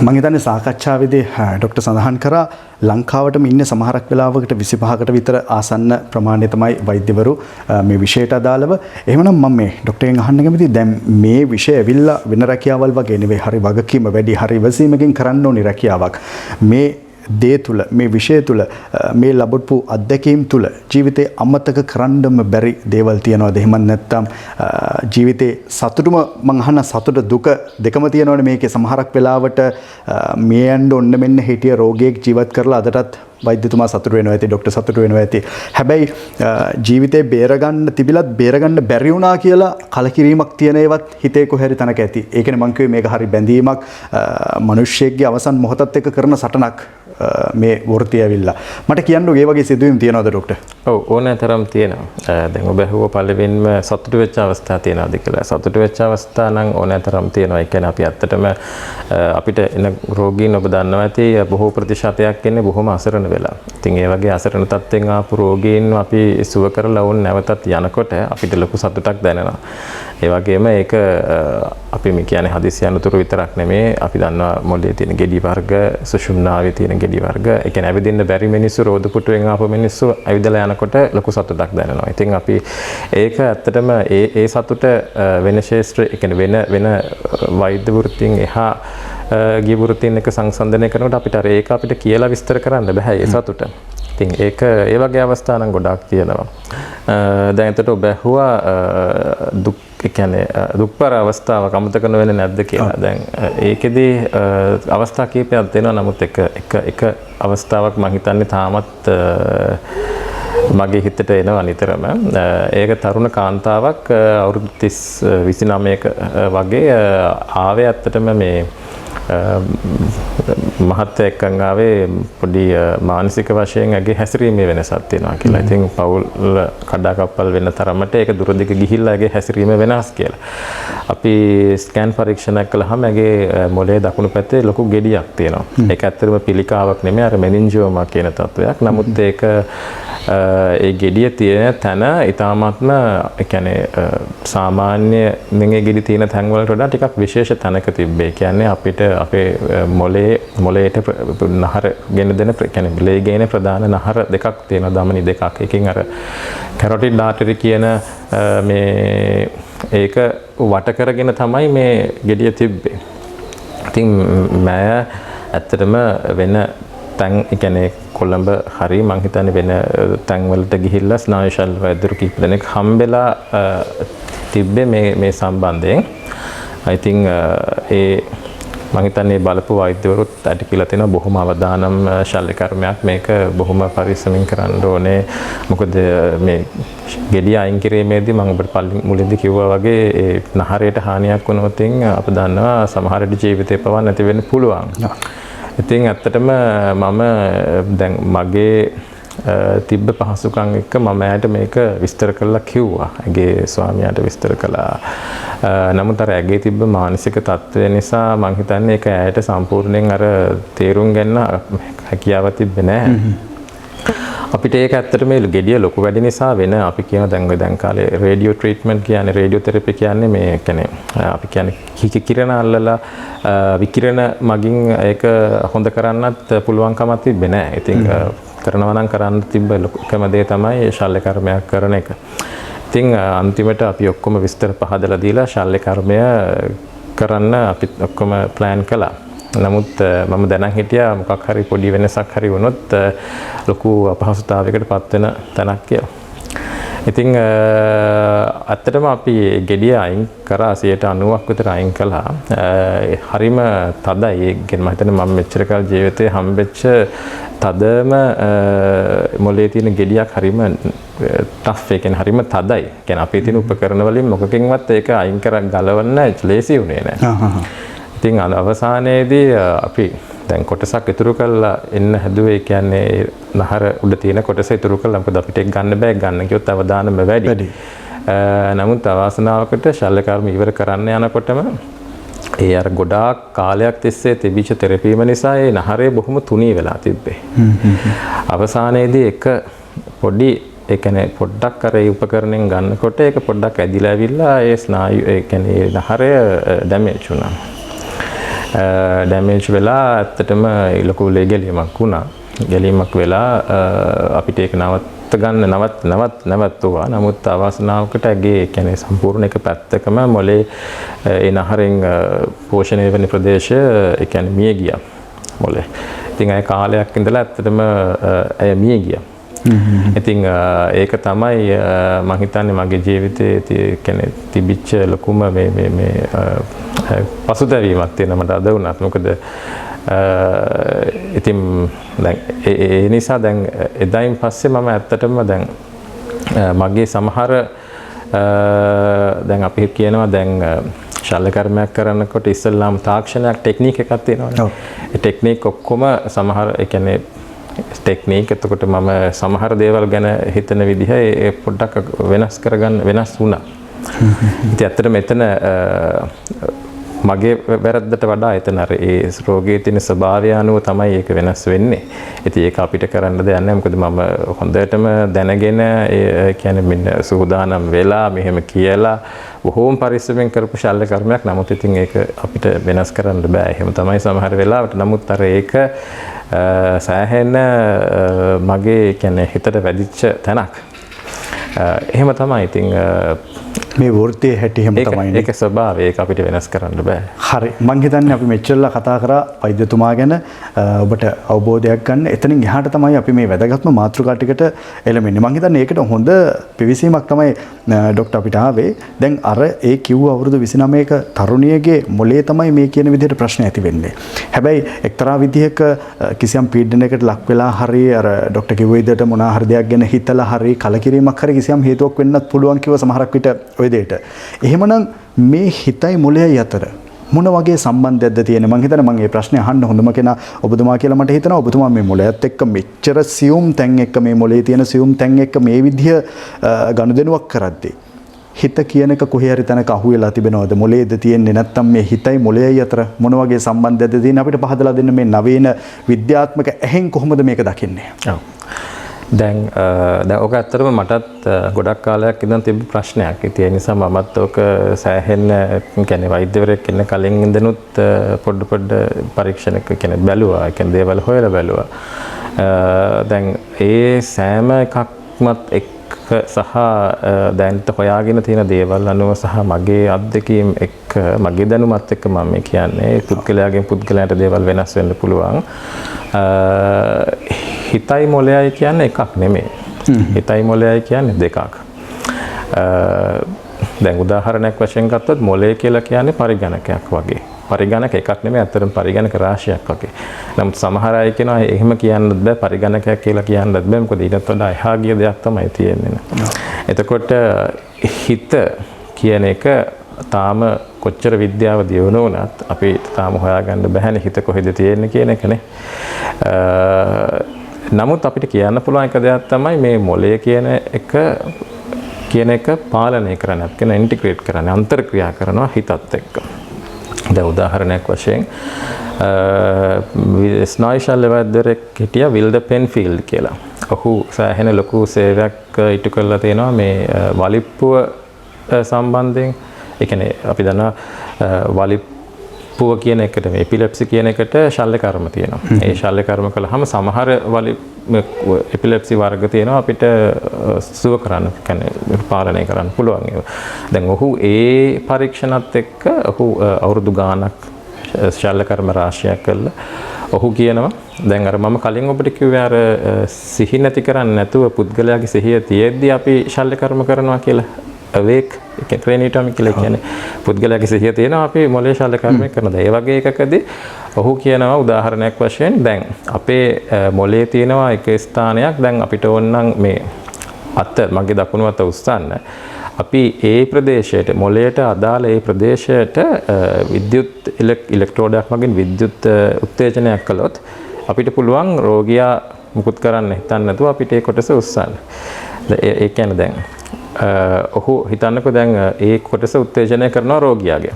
මම හිතන්නේ සාකච්ඡාවේදී ડોක්ටර් සඳහන් කරා ලංකාවටම ඉන්න සමහරක් වෙලාවකට 25කට විතර ආසන්න ප්‍රමාණය තමයි වෛද්‍යවරු මේ විෂයට අදාළව. එහෙමනම් මම මේ ડોක්ටර්ගෙන් අහන්න කැමතියි දැන් මේ විෂය ඇවිල්ලා වෙන රැකියාවල් වගේ නෙවෙයි. හරි වගකීම වැඩි, හරි ඉවසීමකින් කරන්න ඕනි රැකියාවක්. මේ දේ තුල මේ විෂය තුල මේ ලැබපු අත්දැකීම් තුල ජීවිතේ අමතක කරන්නම බැරි දේවල් තියනවාද? එහෙම නැත්නම් ජීවිතේ සතුටුම මං අහන සතුට දුක දෙකම තියනවනේ මේකේ. සමහරක් වෙලාවට මේ යන්න ඔන්න මෙන්න හිටිය රෝගියෙක් ජීවත් කරලා අදටත් වෛද්‍යතුමා සතුට වෙනවා ඇති, ડોක්ටර් සතුට වෙනවා ඇති. හැබැයි ජීවිතේ බේරගන්න තිබිලත් බේරගන්න බැරි වුණා කියලා කලකිරීමක් තියෙන ඒවත් හිතේ කොහරි තැනක ඇති. ඒකනේ මං කිව්වේ මේක හරි බැඳීමක් මිනිස්සෙක්ගේ අවසන් මොහොතත් එක්ක කරන සටනක් මේ වෘත්තිය ඇවිල්ලා. මට කියන්න ඒ වගේ සිදුවීම් තියනවද ડોක්ටර්? ඔව් ඕනෑතරම් තියෙනවා. දැන් ඔබ අහුව පළවෙනිම සතුට වෙච්ච අවස්ථා තියෙනවද කියලා. සතුට වෙච්ච අවස්ථා නම් ඕනෑතරම් තියෙනවා. ඒ කියන්නේ අපි ඇත්තටම අපිට එන රෝගීන් ඔබ දන්නවා ඇති බොහෝ ප්‍රතිශතයක් ඉන්නේ බොහොම අසරණ වෙලා. ඉතින් ඒ වගේ අසරණ තත්ත්වෙන් ආපු රෝගීන් අපි සුව කරලා වුන් නැවතත් යනකොට අපිට ලොකු සතුටක් දැනෙනවා. ඒ වගේම ඒක අපි මේ කියන්නේ හදිසි අනුතුරු විතරක් නෙමෙයි. අපි දන්නවා මොළයේ තියෙන ගෙඩි වර්ග, සුෂුම්නාවේ තියෙන ගෙඩි වර්ග, ඒ කියන්නේ ඇවිදින්න බැරි මිනිස්සු, රෝද පුටුවෙන් ආපු මිනිස්සු ඇවිදලා යනකොට ලොකු සතුටක් දැනෙනවා. ඉතින් අපි ඒක ඇත්තටම ඒ සතුට වෙන ශාස්ත්‍ර, ඒ කියන්නේ වෙන වෛද්‍ය වෘත්තීන් එහා ගිය වෘත්තීන් එක සංසන්දනය කරනකොට අපිට ඒක අපිට කියලා විස්තර කරන්න බෑ ඒ සතුට. ඉතින් ඒක ඒ වගේ අවස්ථා නම් ගොඩක් තියෙනවා. දැන් එතකොට ඔබ ඇහුවා දුක් ඒ කියන්නේ දුක්බර අවස්ථාවක් අමතක නොවෙන්නේ නැද්ද කියලා. දැන් ඒකෙදී අවස්ථා කීපයක් තියෙනවා. නමුත් එක අවස්ථාවක් මම හිතන්නේ තාමත් මගේ හිතට එනවා නිතරම. ඒක තරුණ කාන්තාවක් අවුරුදු 29ක වගේ ආවේ ඇත්තටම මේ මහත් එක්කන් ආවේ පොඩි මානසික වශයෙන් ඇගේ හැසිරීමේ වෙනසක් තියෙනවා කියලා. ඉතින් පවුල් කඩාකප්පල් වෙන තරමට ඒක දුරදිග ගිහිල්ලා ඇගේ හැසිරීම වෙනස් කියලා. අපි ස්කෑන් පරීක්ෂණයක් කළාම ඇගේ මොළයේ දකුණු පැත්තේ ලොකු ගෙඩියක් තියෙනවා. ඒක ඇත්තටම පිළිකාවක් නෙමෙයි අර මෙනින්ජිෝමා කියන තත්වයක්. නමුත් ඒක ඒ ගෙඩිය තියෙන තැන ඊටාත්ම ඒ කියන්නේ සාමාන්‍ය මෙගේ ගෙඩි තියෙන තැන් වලට වඩා ටිකක් විශේෂ තැනක තිබ්බේ. ඒ කියන්නේ අපිට අපේ මොළයට නහර ගෙන දෙන කියන්නේ ලේ ගේන ප්‍රධාන නහර දෙකක් තියෙනවා ධමනි දෙකක්. එකකින් අර කැරොටිඩ් ආටරි කියන මේ ඒක වට කරගෙන තමයි මේ ගෙඩිය තිබ්බේ. ඉතින් මම ඇත්තටම වෙන තැන් ඒ කියන්නේ කොළඹ හරි මං හිතන්නේ වෙන තැන් වලට ගිහිල්ලා ස්නායු ශල්‍ය වෛද්‍යවරු කීප දෙනෙක් හම්බෙලා තිබ්බේ මේ සම්බන්ධයෙන්. I think ඒ මං හිතන්නේ බලපු වෛද්‍යවරුත් ඇට කියලා තියෙනවා බොහොම අවදානම් ශල්‍ය කර්මයක් මේක බොහොම පරිස්සමින් කරන්න ඕනේ. මොකද මේ ගෙඩිය අයින් කිරීමේදී මම ඔබට මුලින්දී කිව්වා වගේ ඒ නහරයට හානියක් වුණොත් අප දන්නවා සමහර විට ජීවිතේ පවා නැති වෙන්න පුළුවන්. ඉතින් ඇත්තටම මම දැන් මගේ තිබ්බ පහසුකම් එක්ක මම ඇයට මේක විස්තර කරලා කිව්වා. ඇගේ ස්වාමියාට විස්තර කළා. නමුත් අර ඇගේ තිබ්බ මානසික තත්ත්වය නිසා මම හිතන්නේ ඒක ඇයට සම්පූර්ණයෙන් අර තේරුම් ගන්න හැකියාවක් තිබ්බේ නැහැ. අපිට ඒක ඇත්තට මේ ගෙඩිය ලොකු වැඩි නිසා වෙන අපි කියන දැන් කාලේ රේඩියෝ ට්‍රීට්මන්ට් කියන්නේ රේඩියෝ තෙරපි කියන්නේ මේ කියන්නේ අපි කියන්නේ කිරණ අල්ලලා විකිරණ මගින් ඒක හොඳ කරන්නත් පුළුවන් කමක් තිබ්බේ නැහැ. ඉතින් කරනවා නම් කරන්න තිබ්බ ලොකුම දේ තමයි ශල්‍ය කර්මයක් කරන එක. ඉතින් අන්තිමට අපි ඔක්කොම විස්තර පහදලා දීලා ශල්‍ය කර්මය කරන්න අපි ඔක්කොම ප්ලෑන් කළා. නමුත් මම දැනන් හිටියා මොකක් හරි පොඩි වෙනසක් හරි වුණොත් ලොකු අපහසුතාවයකට පත් වෙන තැනක් කියලා. ඉතින් ඇත්තටම අපි ගෙඩිය අයින් කරා 90% විතර අයින් කළා. හරිම තදයි. ඒ කියන්නේ මම හිතන්නේ මම මෙච්චර කාල ජීවිතේ හම්බෙච්ච තදම මොලේ තියෙන ගෙඩියක් හරිම ටෆ්. ඒ කියන්නේ හරිම තදයි. ඒ කියන්නේ අපේ තියෙන උපකරණ වලින් මොකකින්වත් ඒක අයින් කර ගලවන්න ලේසි වුණේ නැහැ. ඉතින් අවසානයේදී අපි දැන් කොටසක් ඉතුරු කරලා එන්න හැදුවේ. කියන්නේ නහර උඩ තියෙන කොටස ඉතුරු කරලා මොකද අපිට ඒක ගන්න බෑ. ගන්න කිව්වොත් අවදානම වැඩි. නමුත් අවාසනාවකට ශල්‍ය කර්ම ඉවර කරන්න යනකොටම ඒ අර ගොඩාක් කාලයක් තිස්සේ තිබිච්ච තෙරපීම නිසා ඒ නහරේ බොහොම තුනී වෙලා තිබ්බේ. අවසානයේදී එක පොඩි ඒ කියන්නේ පොඩ්ඩක් අර උපකරණයෙන් ගන්නකොට ඒක පොඩ්ඩක් ඇදිලා ඇවිල්ලා ඒ ස්නායු ඒ කියන්නේ නහරය ඩැමේජ් වුණා. ඩැමේජ් වෙලා ඇත්තටම ලොකු ලේ ගැලීමක් වුණා. ගැලීමක් වෙලා අපිට ඒක නවත්තුවා. නමුත් අවාසනාවකට ඇගේ කියන්නේ සම්පූර්ණ එක පැත්තකම මොලේ ඒ නහරෙන් පෝෂණය වෙන ප්‍රදේශය ඒ කියන්නේ මිය ගියා මොලේ. ඉතින් ඒ කාලයක් ඉඳලා ඇත්තටම ඇය මිය ගියා. ඉතින් ඒක තමයි මම හිතන්නේ මගේ ජීවිතයේ කියන්නේ තිබිච්ච ලොකුම මේ පසුතැවීමක් තියෙන මට අද වුණත්. මොකද ඉතින් දැන් ඒ නිසා දැන් එදායින් පස්සේ මම ඇත්තටම දැන් මගේ සමහර දැන් අපි කියනවා දැන් ශල්‍ය කර්මයක් කරනකොට ඉස්සෙල්ලාම තාක්ෂණයක් ටෙක්නික් එකක් තියෙනවානේ. ඒ ටෙක්නික් ඔක්කොම සමහර ඒ කියන්නේ ටෙක්නික් එතකොට මම සමහර දේවල් ගැන හිතන විදිහ ඒ පොඩ්ඩක් වෙනස් කරගන්න වෙනස් වුණා. ඉතින් ඇත්තට මෙතන මගේ වැරද්දට වඩා එතන අර ඒ රෝගයේ තියෙන ස්වභාවය අනුව තමයි ඒක වෙනස් වෙන්නේ. ඉතින් ඒක අපිට කරන්න දෙයක් නැහැ. මොකද මම හොඳටම දැනගෙන ඒ කියන්නේ මෙන්න සූදානම් වෙලා මෙහෙම කියලා බොහෝම පරිස්සමෙන් කරපු ශල්‍ය කර්මයක්. නමුත් ඉතින් ඒක අපිට වෙනස් කරන්න බෑ. එහෙම තමයි සමහර වෙලාවට. නමුත් අර ඒක සෑහෙන මගේ කියන්නේ හිතට වැදිච්ච තැනක්. එහෙම තමයි. ඉතින් මේ වෘත්තයේ හැටි හැම තමයි ඒක ස්වභාවය. ඒක අපිට වෙනස් කරන්න බෑ. හරි. මං හිතන්නේ අපි මෙච්චරලා කතා කරා වෛද්‍යතුමා ගැන ඔබට අවබෝධයක් ගන්න. එතනින් එහාට තමයි අපි මේ වැදගත්ම මාතෘකා ටිකට එළඹෙන්නේ. මං හිතන්නේ ඒකට හොඳ පිවිසීමක් තමයි ડોක්ටර් අපිට ආවේ. දැන් අර ඒ කිව්ව අවුරුදු 29ක තරුණියගේ මොලේ තමයි මේ කියන විදිහට ප්‍රශ්න ඇති වෙන්නේ. හැබැයි එක්තරා විදිහක කිසියම් පීඩනයකට ලක් වෙලා හරි අර ડોක්ටර් කිව්ව විදිහට මොනවා හරි දෙයක් ගැන හිතලා හරි කලකිරීමක් හරි කිසියම් හේතුවක් වෙන්නත් පුළුවන් කිව්ව සමහරක් විට ඔය දෙයට. එහෙමනම් මේ හිතයි මොලේයි අතර මොන වගේ සම්බන්ධයක්ද තියෙන්නේ? මම හිතන්නේ මම මේ ප්‍රශ්නේ අහන්න හොඳම කෙනා ඔබතුමා කියලා මට හිතෙනවා. ඔබතුමා මේ මොළයත් එක්ක මෙච්චර සියුම් තැන් එක්ක මේ මොළේ තියෙන සියුම් තැන් එක්ක මේ විදිය ගනුදෙනුවක් කරද්දී හිත කියන එක කොහේ හරි තැනක අහු වෙලා තිබෙනවද? මොළේද තියෙන්නේ නැත්නම් මේ හිතයි මොළයයි අතර මොන වගේ සම්බන්ධයක්ද තියෙන්නේ? අපිට පහදලා දෙන්න මේ නවීන විද්‍යාත්මක ඇහෙන් කොහොමද මේක දකින්නේ? ඔව්. දැන් ඔක ඇත්තටම මටත් ගොඩක් කාලයක් ඉඳන් තිබ්බ ප්‍රශ්නයක්. ඉතින් ඒ නිසා මමත් ඔක සෑහෙන්න කියන්නේ වෛද්‍යවරයෙක් ඉන්න කලින් ඉඳනුත් පොඩ පරීක්ෂණ කියන්නේ බැලුවා. ඒ කියන්නේ දේවල් හොයලා බැලුවා. දැන් ඒ සෑම එකක්මත් එක්ක සහ දැන්ට හොයාගෙන තියෙන දේවල් අනුව සහ මගේ අත්දැකීම් එක්ක මගේ දැනුමත් එක්ක මම කියන්නේ පුද්ගලයාගෙන් පුද්ගලයාට දේවල් වෙනස් වෙන්න පුළුවන්. හිතයි මොළයයි කියන්නේ එකක් නෙමෙයි. හිතයි මොළයයි කියන්නේ දෙකක්. දැන් උදාහරණයක් වශයෙන් ගත්තොත් මොළය කියලා කියන්නේ පරිගණකයක් වගේ. පරිගණක එකක් නෙමෙයි අතරම පරිගණක රාශියක් වගේ. නමුත් සමහර අය කියනවා එහෙම කියන්නත් බෑ පරිගණකයක් කියලා කියන්නත් බෑ මොකද ඊටත් වඩා එහා ගිය දෙයක් තමයි තියෙන්නේ. එතකොට හිත කියන එක තාම කොච්චර විද්‍යාව දියුණු වුණත් අපි තාම හොයාගන්න බැහැනේ හිත කොහෙද තියෙන්නේ කියන එකනේ. නමුත් අපිට කියන්න පුළුවන් එක දෙයක් තමයි මේ මොළය කියන එක පාලනය කරන්න, කියන ඉන්ටිග්‍රේට් කරන්න, අන්තර්ක්‍රියා කරනවා හිතත් එක්ක. දැන් උදාහරණයක් වශයෙන් ස්නායු ශල්‍ය වෛද්‍යවරයෙක් හිටියා විල්ඩ පෙන්ෆීල්ඩ් කියලා. ඔහු සෑහෙන ලොකු සේවයක් ඉටු කරලා තියෙනවා මේ වලිප්පුව සම්බන්ධයෙන්. ඒ කියන්නේ අපි දන්නවා වලිප්පුව කියන එකට මේ එපිලෙප්සි කියන එකට ශල්‍ය කර්ම තියෙනවා. ඒ ශල්‍ය කර්ම කළාම සමහර එපිලෙප්සි වර්ග තියෙනවා අපිට සුව කරන්න, කියන්නේ පාලනය කරන්න පුළුවන් ඒවා. දැන් ඔහු ඒ පරීක්ෂණත් එක්ක ඔහු අවුරුදු ගාණක් ශල්‍ය කර්ම රාශියක් කළා. ඔහු කියනවා දැන් අර මම කලින් ඔබට කිව්වේ අර සිහි නැති කරන්නේ නැතුව පුද්ගලයාගේ සිහිය තියෙද්දි අපි ශල්‍ය කර්ම කරනවා කියලා. awake ක්‍රේනියටොමි කියලා කියන්නේ පුද්ගලයාගේ සිහිය තියෙනවා අපි මොළේ ශල්‍ය කර්මය කරනවා. ඒ වගේ එකකදී ඔහු කියනවා උදාහරණයක් වශයෙන් දැන් අපේ මොළේ තියෙනවා එක ස්ථානයක් දැන් අපිට ඕනනම් මේ අත මගේ දකුණු අත උස්සන්න අපි ඒ ප්‍රදේශයට මොළයට අදාළ ඒ ප්‍රදේශයට විද්‍යුත් ඉලෙක්ට්‍රෝඩයක් වගේ විද්‍යුත් උත්තේජනයක් කළොත් අපිට පුළුවන් රෝගියා මුකුත් කරන්න හිතන්නේ නැතුව අපිට ඒ කොටස උස්සන්න. ඒ කියන්නේ දැන් ඔහු හිතන්නකෝ දැන් ඒ කොටස උත්තේජනය කරනවා රෝගියාගේ.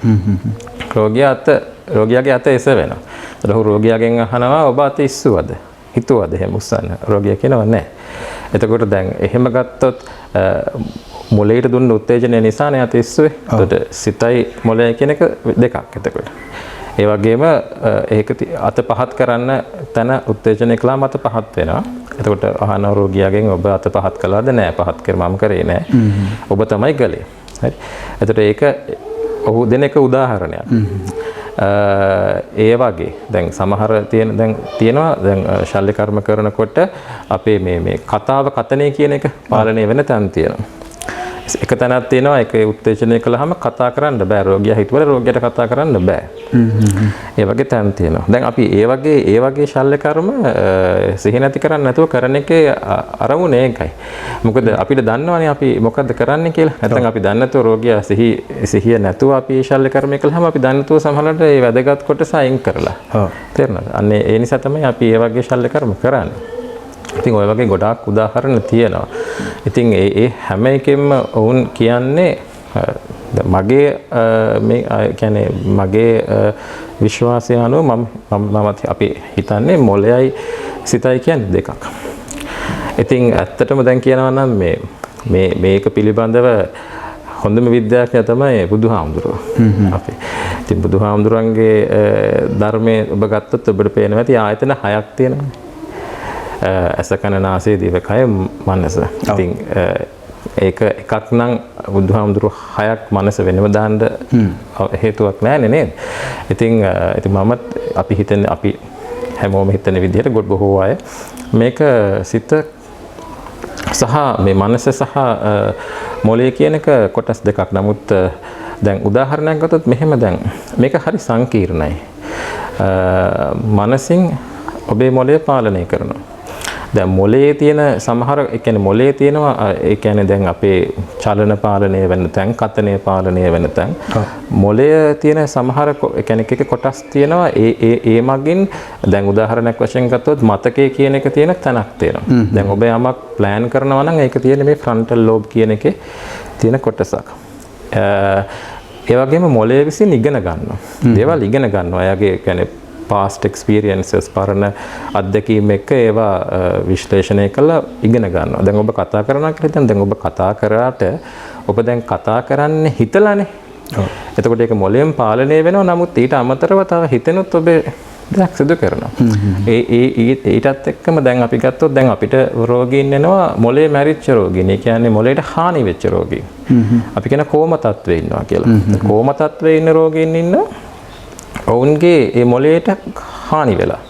රෝගියාගේ අත එසවෙනවා. ඒත් ඔහු රෝගියාගෙන් අහනවා ඔබ අත ඉස්සුවද? හිතුවද එහෙම උස්සන්න? රෝගියා කියනවා නැහැ. එතකොට දැන් එහෙම ගත්තොත් මොළයට දුන්න උත්තේජනය නිසානේ අත ඉස්සුවේ. එතකොට සිතයි මොළය කියන එක දෙකක් එතකොට. ඒ වගේම ඒක අත පහත් කරන්න තන උත්තේජනය කළාම අත පහත් වෙනවා. එතකොට අහන රෝගියාගෙන් ඔබ අත පහත් කළාද? නෑ, පහත් කර මම කරේ නෑ. ඔබ තමයි කළේ. හරි. එතකොට ඒක ඔහු දෙන එක උදාහරණයක්. ඒ වගේ දැන් සමහර තියෙනවා දැන් ශල්‍ය කර්ම කරනකොට අපේ මේ කතාව කතනේ කියන එක පාලනය වෙන තැන් තියෙනවා. එක තැනක් තියෙනවා ඒක උත්තේජනය කළාම කතා කරන්න බෑ. රෝගියා හිතුවල රෝගියට කතා කරන්න බෑ. ඒ වගේ තැන් තියෙනවා. දැන් අපි ඒ වගේ ශල්‍ය කර්ම සිහි නැති කරන්නේ නැතුව කරන එකේ අරමුණ ඒකයි. මොකද අපිට දන්නවනේ අපි මොකද්ද කරන්නේ කියලා. නැත්නම් අපි දන්නේ නැතුව රෝගියා සිහිය නැතුව අපි ශල්‍ය කර්මය කළාම අපි දන්නේ නැතුව සමහරවිට ඒ වැදගත් කොටස අයින් කරලා. තේරෙනවද? අන්න ඒ නිසා තමයි අපි ඒ වගේ ශල්‍ය කර්ම කරන්නේ. ඉතින් ඔය වගේ ගොඩාක් උදාහරණ තියෙනවා. ඉතින් ඒ හැම එකෙම වුන් කියන්නේ මගේ මේ කියන්නේ මගේ විශ්වාසය අනුව මම අපි හිතන්නේ මොළයයි සිතයි කියන්නේ දෙකක්. ඉතින් ඇත්තටම දැන් කියනවා නම් මේක පිළිබඳව හොඳම විද්‍යාඥයා තමයි බුදුහාමුදුරුවෝ. අපි ඉතින් බුදුහාමුදුරන්ගේ ධර්මයේ ඔබ ගත්තොත් ඔබට පේනවා ඇති ආයතන 6ක් තියෙනවා. ඇස කන නාසය දිව කය මනස. ඉතින් ඒක එකක් නම් බුදුහාමුදුරුවෝ 6ක් මනස වෙනම දාන්න හේතුවක් නැහැ නේද? ඉතින් මමත් අපි හැමෝම හිතන විදිහට බොහෝ අය මේක සිත සහ මේ මනස සහ මොළය කියන එක කොටස් දෙකක්. නමුත් දැන් උදාහරණයක් ගත්තොත් මෙහෙම දැන් මේක හරි සංකීර්ණයි. මනසින් ඔබේ මොළය පාලනය කරනවා. දැන් මොලේ තියෙන සමහර ඒ කියන්නේ මොලේ තියෙනවා ඒ කියන්නේ දැන් අපේ චලන පාලනය වෙන තැන් කතනය පාලනය වෙන තැන් මොලය තියෙන සමහර ඒ කියන්නේ එක කොටස් තියෙනවා ඒ මගින් දැන් උදාහරණයක් වශයෙන් ගත්තොත් මතකයේ කියන එක තියෙන තැනක් තියෙනවා දැන් ඔබ යමක් ප්ලෑන් කරනවා නම් ඒක තියෙන මේ ෆ්‍රන්ටල් ලෝබ් කියන එකේ තියෙන කොටසක් ඒ වගේම මොලය විසින් ඉගෙන ගන්නවා දේවල් ඉගෙන ගන්නවා එයාගේ කියන්නේ past experiences පරණ අත්දැකීම් එක්ක ඒවා විශ්ලේෂණය කරලා ඉගෙන ගන්නවා. දැන් ඔබ කතා කරනවා කියලා හිතන්න. දැන් ඔබ කතා කරාට ඔබ දැන් කතා කරන්නේ හිතලානේ. ඔව්. එතකොට ඒක මොළයෙන් පාලනය වෙනවා. නමුත් ඊට අමතරව තව හිතෙනුත් ඔබ දෙයක් සිදු කරනවා. ඊටත් එක්කම දැන් අපි ගත්තොත් දැන් අපිට රෝගීන් එනවා මොළේ මැරිච්ච රෝගීන්. ඒ කියන්නේ මොළයට හානි වෙච්ච රෝගීන්. අපි කියන කෝම තත්ත්වේ ඉන්නවා කියලා. කෝම තත්ත්වේ ඉන්න රෝගීන් ඉන්නවා. ඔවුන්ගේ ඒ මොළයට හානි වෙලා.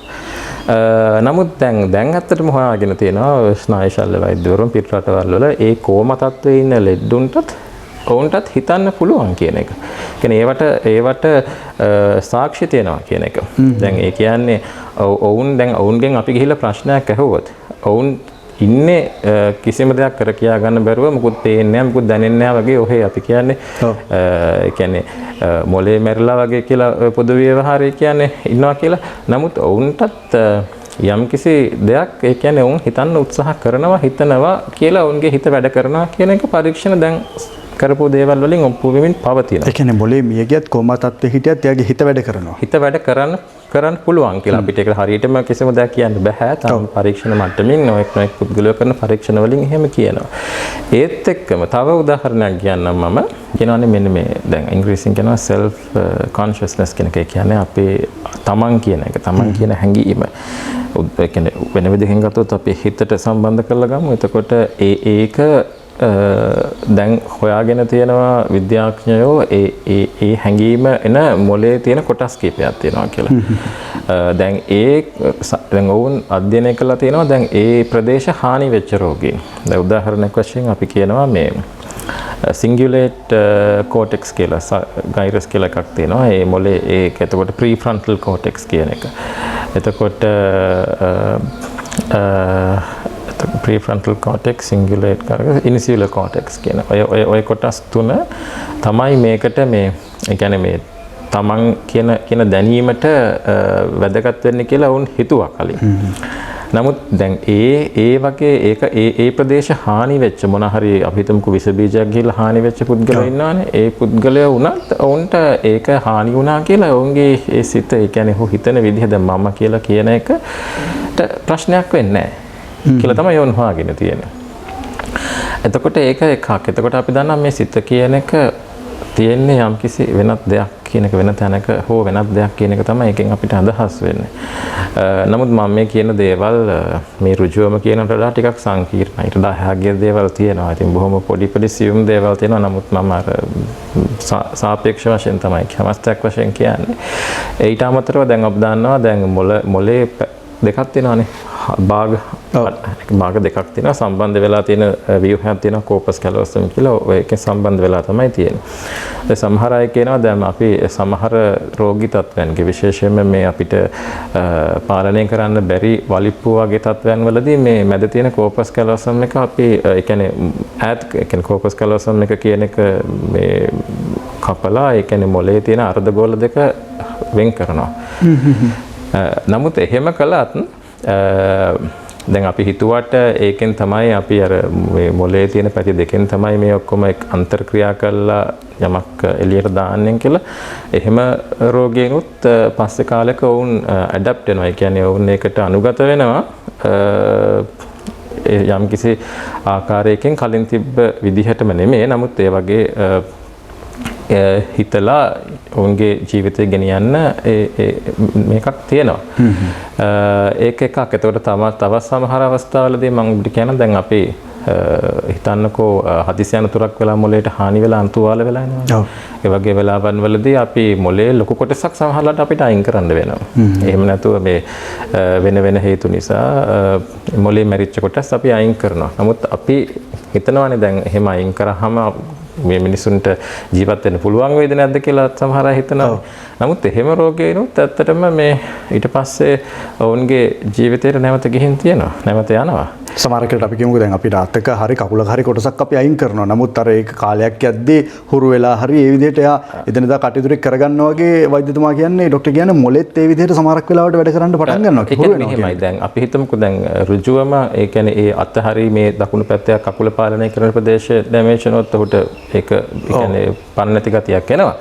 නමුත් දැන් ඇත්තටම හොයාගෙන තියෙනවා ස්නායු ශල්‍ය වෛද්‍යවරුන් පිට රටවල් වල ඒ කෝම තත්ත්වයේ ඉන්න ලෙඩුන්ටත් ඔවුන්ටත් හිතන්න පුළුවන් කියන එක. කියන්නේ ඒවට සාක්ෂි තියෙනවා කියන එක. දැන් ඒ කියන්නේ ඔවුන්ගෙන් අපි ගිහිල්ලා ප්‍රශ්නයක් අහුවොත් ඔවුන් ඉන්නේ කිසිම දෙයක් කර කියා ගන්න බැරුව මොකුත් පේන්නේ නැහැ මොකුත් දැනෙන්නේ නැහැ වගේ ඔහේ අපි කියන්නේ ඒ කියන්නේ මොලේ මැරිලා වගේ කියලා පොදු ව්‍යවහාරය කියන්නේ ඉන්නවා කියලා. නමුත් ඔවුන්ටත් යම්කිසි දෙයක් ඒ කියන්නේ ඔවුන් හිතන්න උත්සාහ කරනවා හිතනවා කියලා ඔවුන්ගේ හිත වැඩ කරනවා කියන එක පරීක්ෂණ දැන් කරපු දේවල් වලින් ඔප්පු වෙමින් පවතිනවා. ඒ කියන්නේ මොලේ මිය ගියත් කොමා තත්ත්වයේ හිටියත් එයාගේ හිත වැඩ කරනවා. හිත වැඩ කරන්න පුළුවන් කියලා අපිට ඒක හරියටම කිසිම දෙයක් කියන්න බෑ. තාම පරීක්ෂණ මට්ටමින් නොඑක් පුද්ගලයෝ කරන පරීක්ෂණ වලින් එහෙම කියනවා. ඒත් එක්කම තව උදාහරණයක් කියන්නම් මම. කියනවානේ මෙන්න මේ දැන් ඉංග්‍රීසියෙන් කියනවා self consciousness කියන එක. කියන්නේ අපේ තමන් කියන එක. තමන් කියන හැඟීම. ඒ කියන්නේ වෙන විදිහකින් ගත්තොත් අපේ හිතට සම්බන්ධ කරලා ගමු. එතකොට ඒක දැන් හොයාගෙන තියෙනවා විද්‍යාඥයෝ ඒ හැඟීම එන මොලේ තියෙන කොටස් කීපයක් තියෙනවා කියලා. දැන් ඔවුන් අධ්‍යයනය කළා තියෙනවා දැන් ඒ ප්‍රදේශ හානි වෙච්ච රෝගීන්. දැන් උදාහරණයක් වශයෙන් අපි කියනවා මේ cingulate cortex කියලා ගයිරස් කියලා එකක් තියෙනවා. ඒ මොලේ ඒක එතකොට prefrontal cortex කියන එක. එතකොට prefrontal cortex, cingulate cortex, insular cortex කියන ඔය කොටස් තුන තමයි මේකට මේ ඒ කියන්නේ මේ තමන් කියන දැනීමට වැදගත් වෙන්නේ කියලා වුන් හිතුවා කලින්. නමුත් දැන් ඒ වගේ ඒ ප්‍රදේශ හානි වෙච්ච මොන හරි අපි හිතමුකෝ විස බීජයක් ගිහලා හානි වෙච්ච පුද්ගලයෝ ඉන්නවනේ. ඒ පුද්ගලයා වුණත් ඔවුන්ට ඒක හානි වුණා කියලා ඔවුන්ගේ ඒ සිත ඒ කියන්නේ ඔහු හිතන විදිහ දැන් මම කියලා කියන එකට ප්‍රශ්නයක් වෙන්නේ නැහැ. කියලා තමයි යොන් හොයාගෙන තියෙන්නේ. එතකොට ඒක එකක්. එතකොට අපි දන්නවා මේ සිත කියන එක තියෙන්නේ යම්කිසි වෙනත් දෙයක් කියන එක වෙන තැනක හෝ වෙනත් දෙයක් කියන එක තමයි එකෙන් අපිට අදහස් වෙන්නේ. නමුත් මම මේ කියන දේවල් මේ ඍජුවම කියනට වඩා ටිකක් සංකීර්ණයි. ඊට වඩා හැගිය දේවල් තියෙනවා. ඉතින් බොහොම පොඩි සියුම් දේවල් තියෙනවා. නමුත් මම අර සාපේක්ෂ වශයෙන් තමයි කැමැත්තක් වශයෙන් කියන්නේ. ඊට අමතරව දැන් අපි දන්නවා දැන් මොලේ දෙකක් තියෙනවානේ. භාග දෙකක් තියෙනවා සම්බන්ධ වෙලා තියෙන ව්‍යුහයක් තියෙනවා කෝපස් කැලෝසම් කියලා ඒකෙන් සම්බන්ධ වෙලා තමයි තියෙන්නේ. ඒ සමහර අය කියනවා දැන් අපි සමහර රෝගී තත්ත්වයන්ගේ විශේෂයෙන්ම මේ අපිට පාලනය කරන්න බැරි වලිප්පු වගේ තත්ත්වයන් වලදී මේ මැද තියෙන කෝපස් කැලෝසම් එක අපි ඒ කියන්නේ කෝපස් කැලෝසම් එක කියන එක මේ කපලා ඒ කියන්නේ මොලේ තියෙන අර්ධගෝල දෙක වෙන් කරනවා. නමුත් එහෙම කළත් දැන් අපි හිතුවට ඒකෙන් තමයි අපි අර මේ මොලේ තියෙන පැති දෙකෙන් තමයි මේ ඔක්කොම අන්තර්ක්‍රියා කරලා යමක් එළියට දාන්නේ කියලා. එහෙම රෝගීනුත් පස්සේ කාලෙක වුන් ඇඩැප්ට් වෙනවා. ඒ කියන්නේ වුන් ඒකට අනුගත වෙනවා. යම්කිසි ආකාරයකින් කලින් තිබ්බ විදිහටම නෙමෙයි. නමුත් ඒ වගේ හිතලා ඔවුන්ගේ ජීවිතය ගෙනියන්න මේකක් තියෙනවා. ඒක එකක්. එතකොට තවත් සමහර අවස්ථාවලදී මම ඔබට කියන දැන් අපි හිතන්නකෝ හදිසි අනතුරක් වෙලා මොලේට හානි වෙලා අන්තුවාල වෙලා යනවා. ඒ වගේ වෙලාවන් වලදී අපි මොලේ ලොකු කොටසක් සමහරවිට අපිට අයින් කරන්න වෙනවා. එහෙම නැතුව මේ වෙන හේතු නිසා මොලේ මැරිච්ච කොටස් අපි අයින් කරනවා. නමුත් අපි හිතනවානේ දැන් එහෙම අයින් කරාම මේ මිනිසුන්ට ජීවත් වෙන්න පුළුවන් වේද නැද්ද කියලා සමහර අය හිතනවා. නමුත් එහෙම රෝගීනුත් ඇත්තටම මේ ඊට පස්සේ ඔවුන්ගේ ජීවිතේට නැවත ගිහින් තියෙනවා. නැවත යනවා. සමහරකට අපි කියමුකෝ දැන් අපි රාත්‍රක හරි කකුලක හරි කොටසක් අපි අයින් කරනවා. නමුත් අර ඒක කාලයක් යද්දී හුරු වෙලා හරි ඒ විදිහට එයා එදිනදා කටයුතු කරගන්නවා වගේ වෛද්‍යතුමා කියන්නේ ડોක්ටර් කියන්නේ මොලෙත් ඒ විදිහට සමහරක් වෙලාවට වැඩ කරන්න පටන් ගන්නවා. හුරු වෙනවා. එහෙමයි. දැන් අපි හිතමුකෝ දැන් ඍජුවම ඒ කියන්නේ ඒ අත හරි මේ දකුණු පැත්තේ කකුල පාලනය කරන ප්‍රදේශය ඩැමේජ් වෙනොත් උහුට ඒක කියන්නේ පණ නැති ගතියක් එනවා.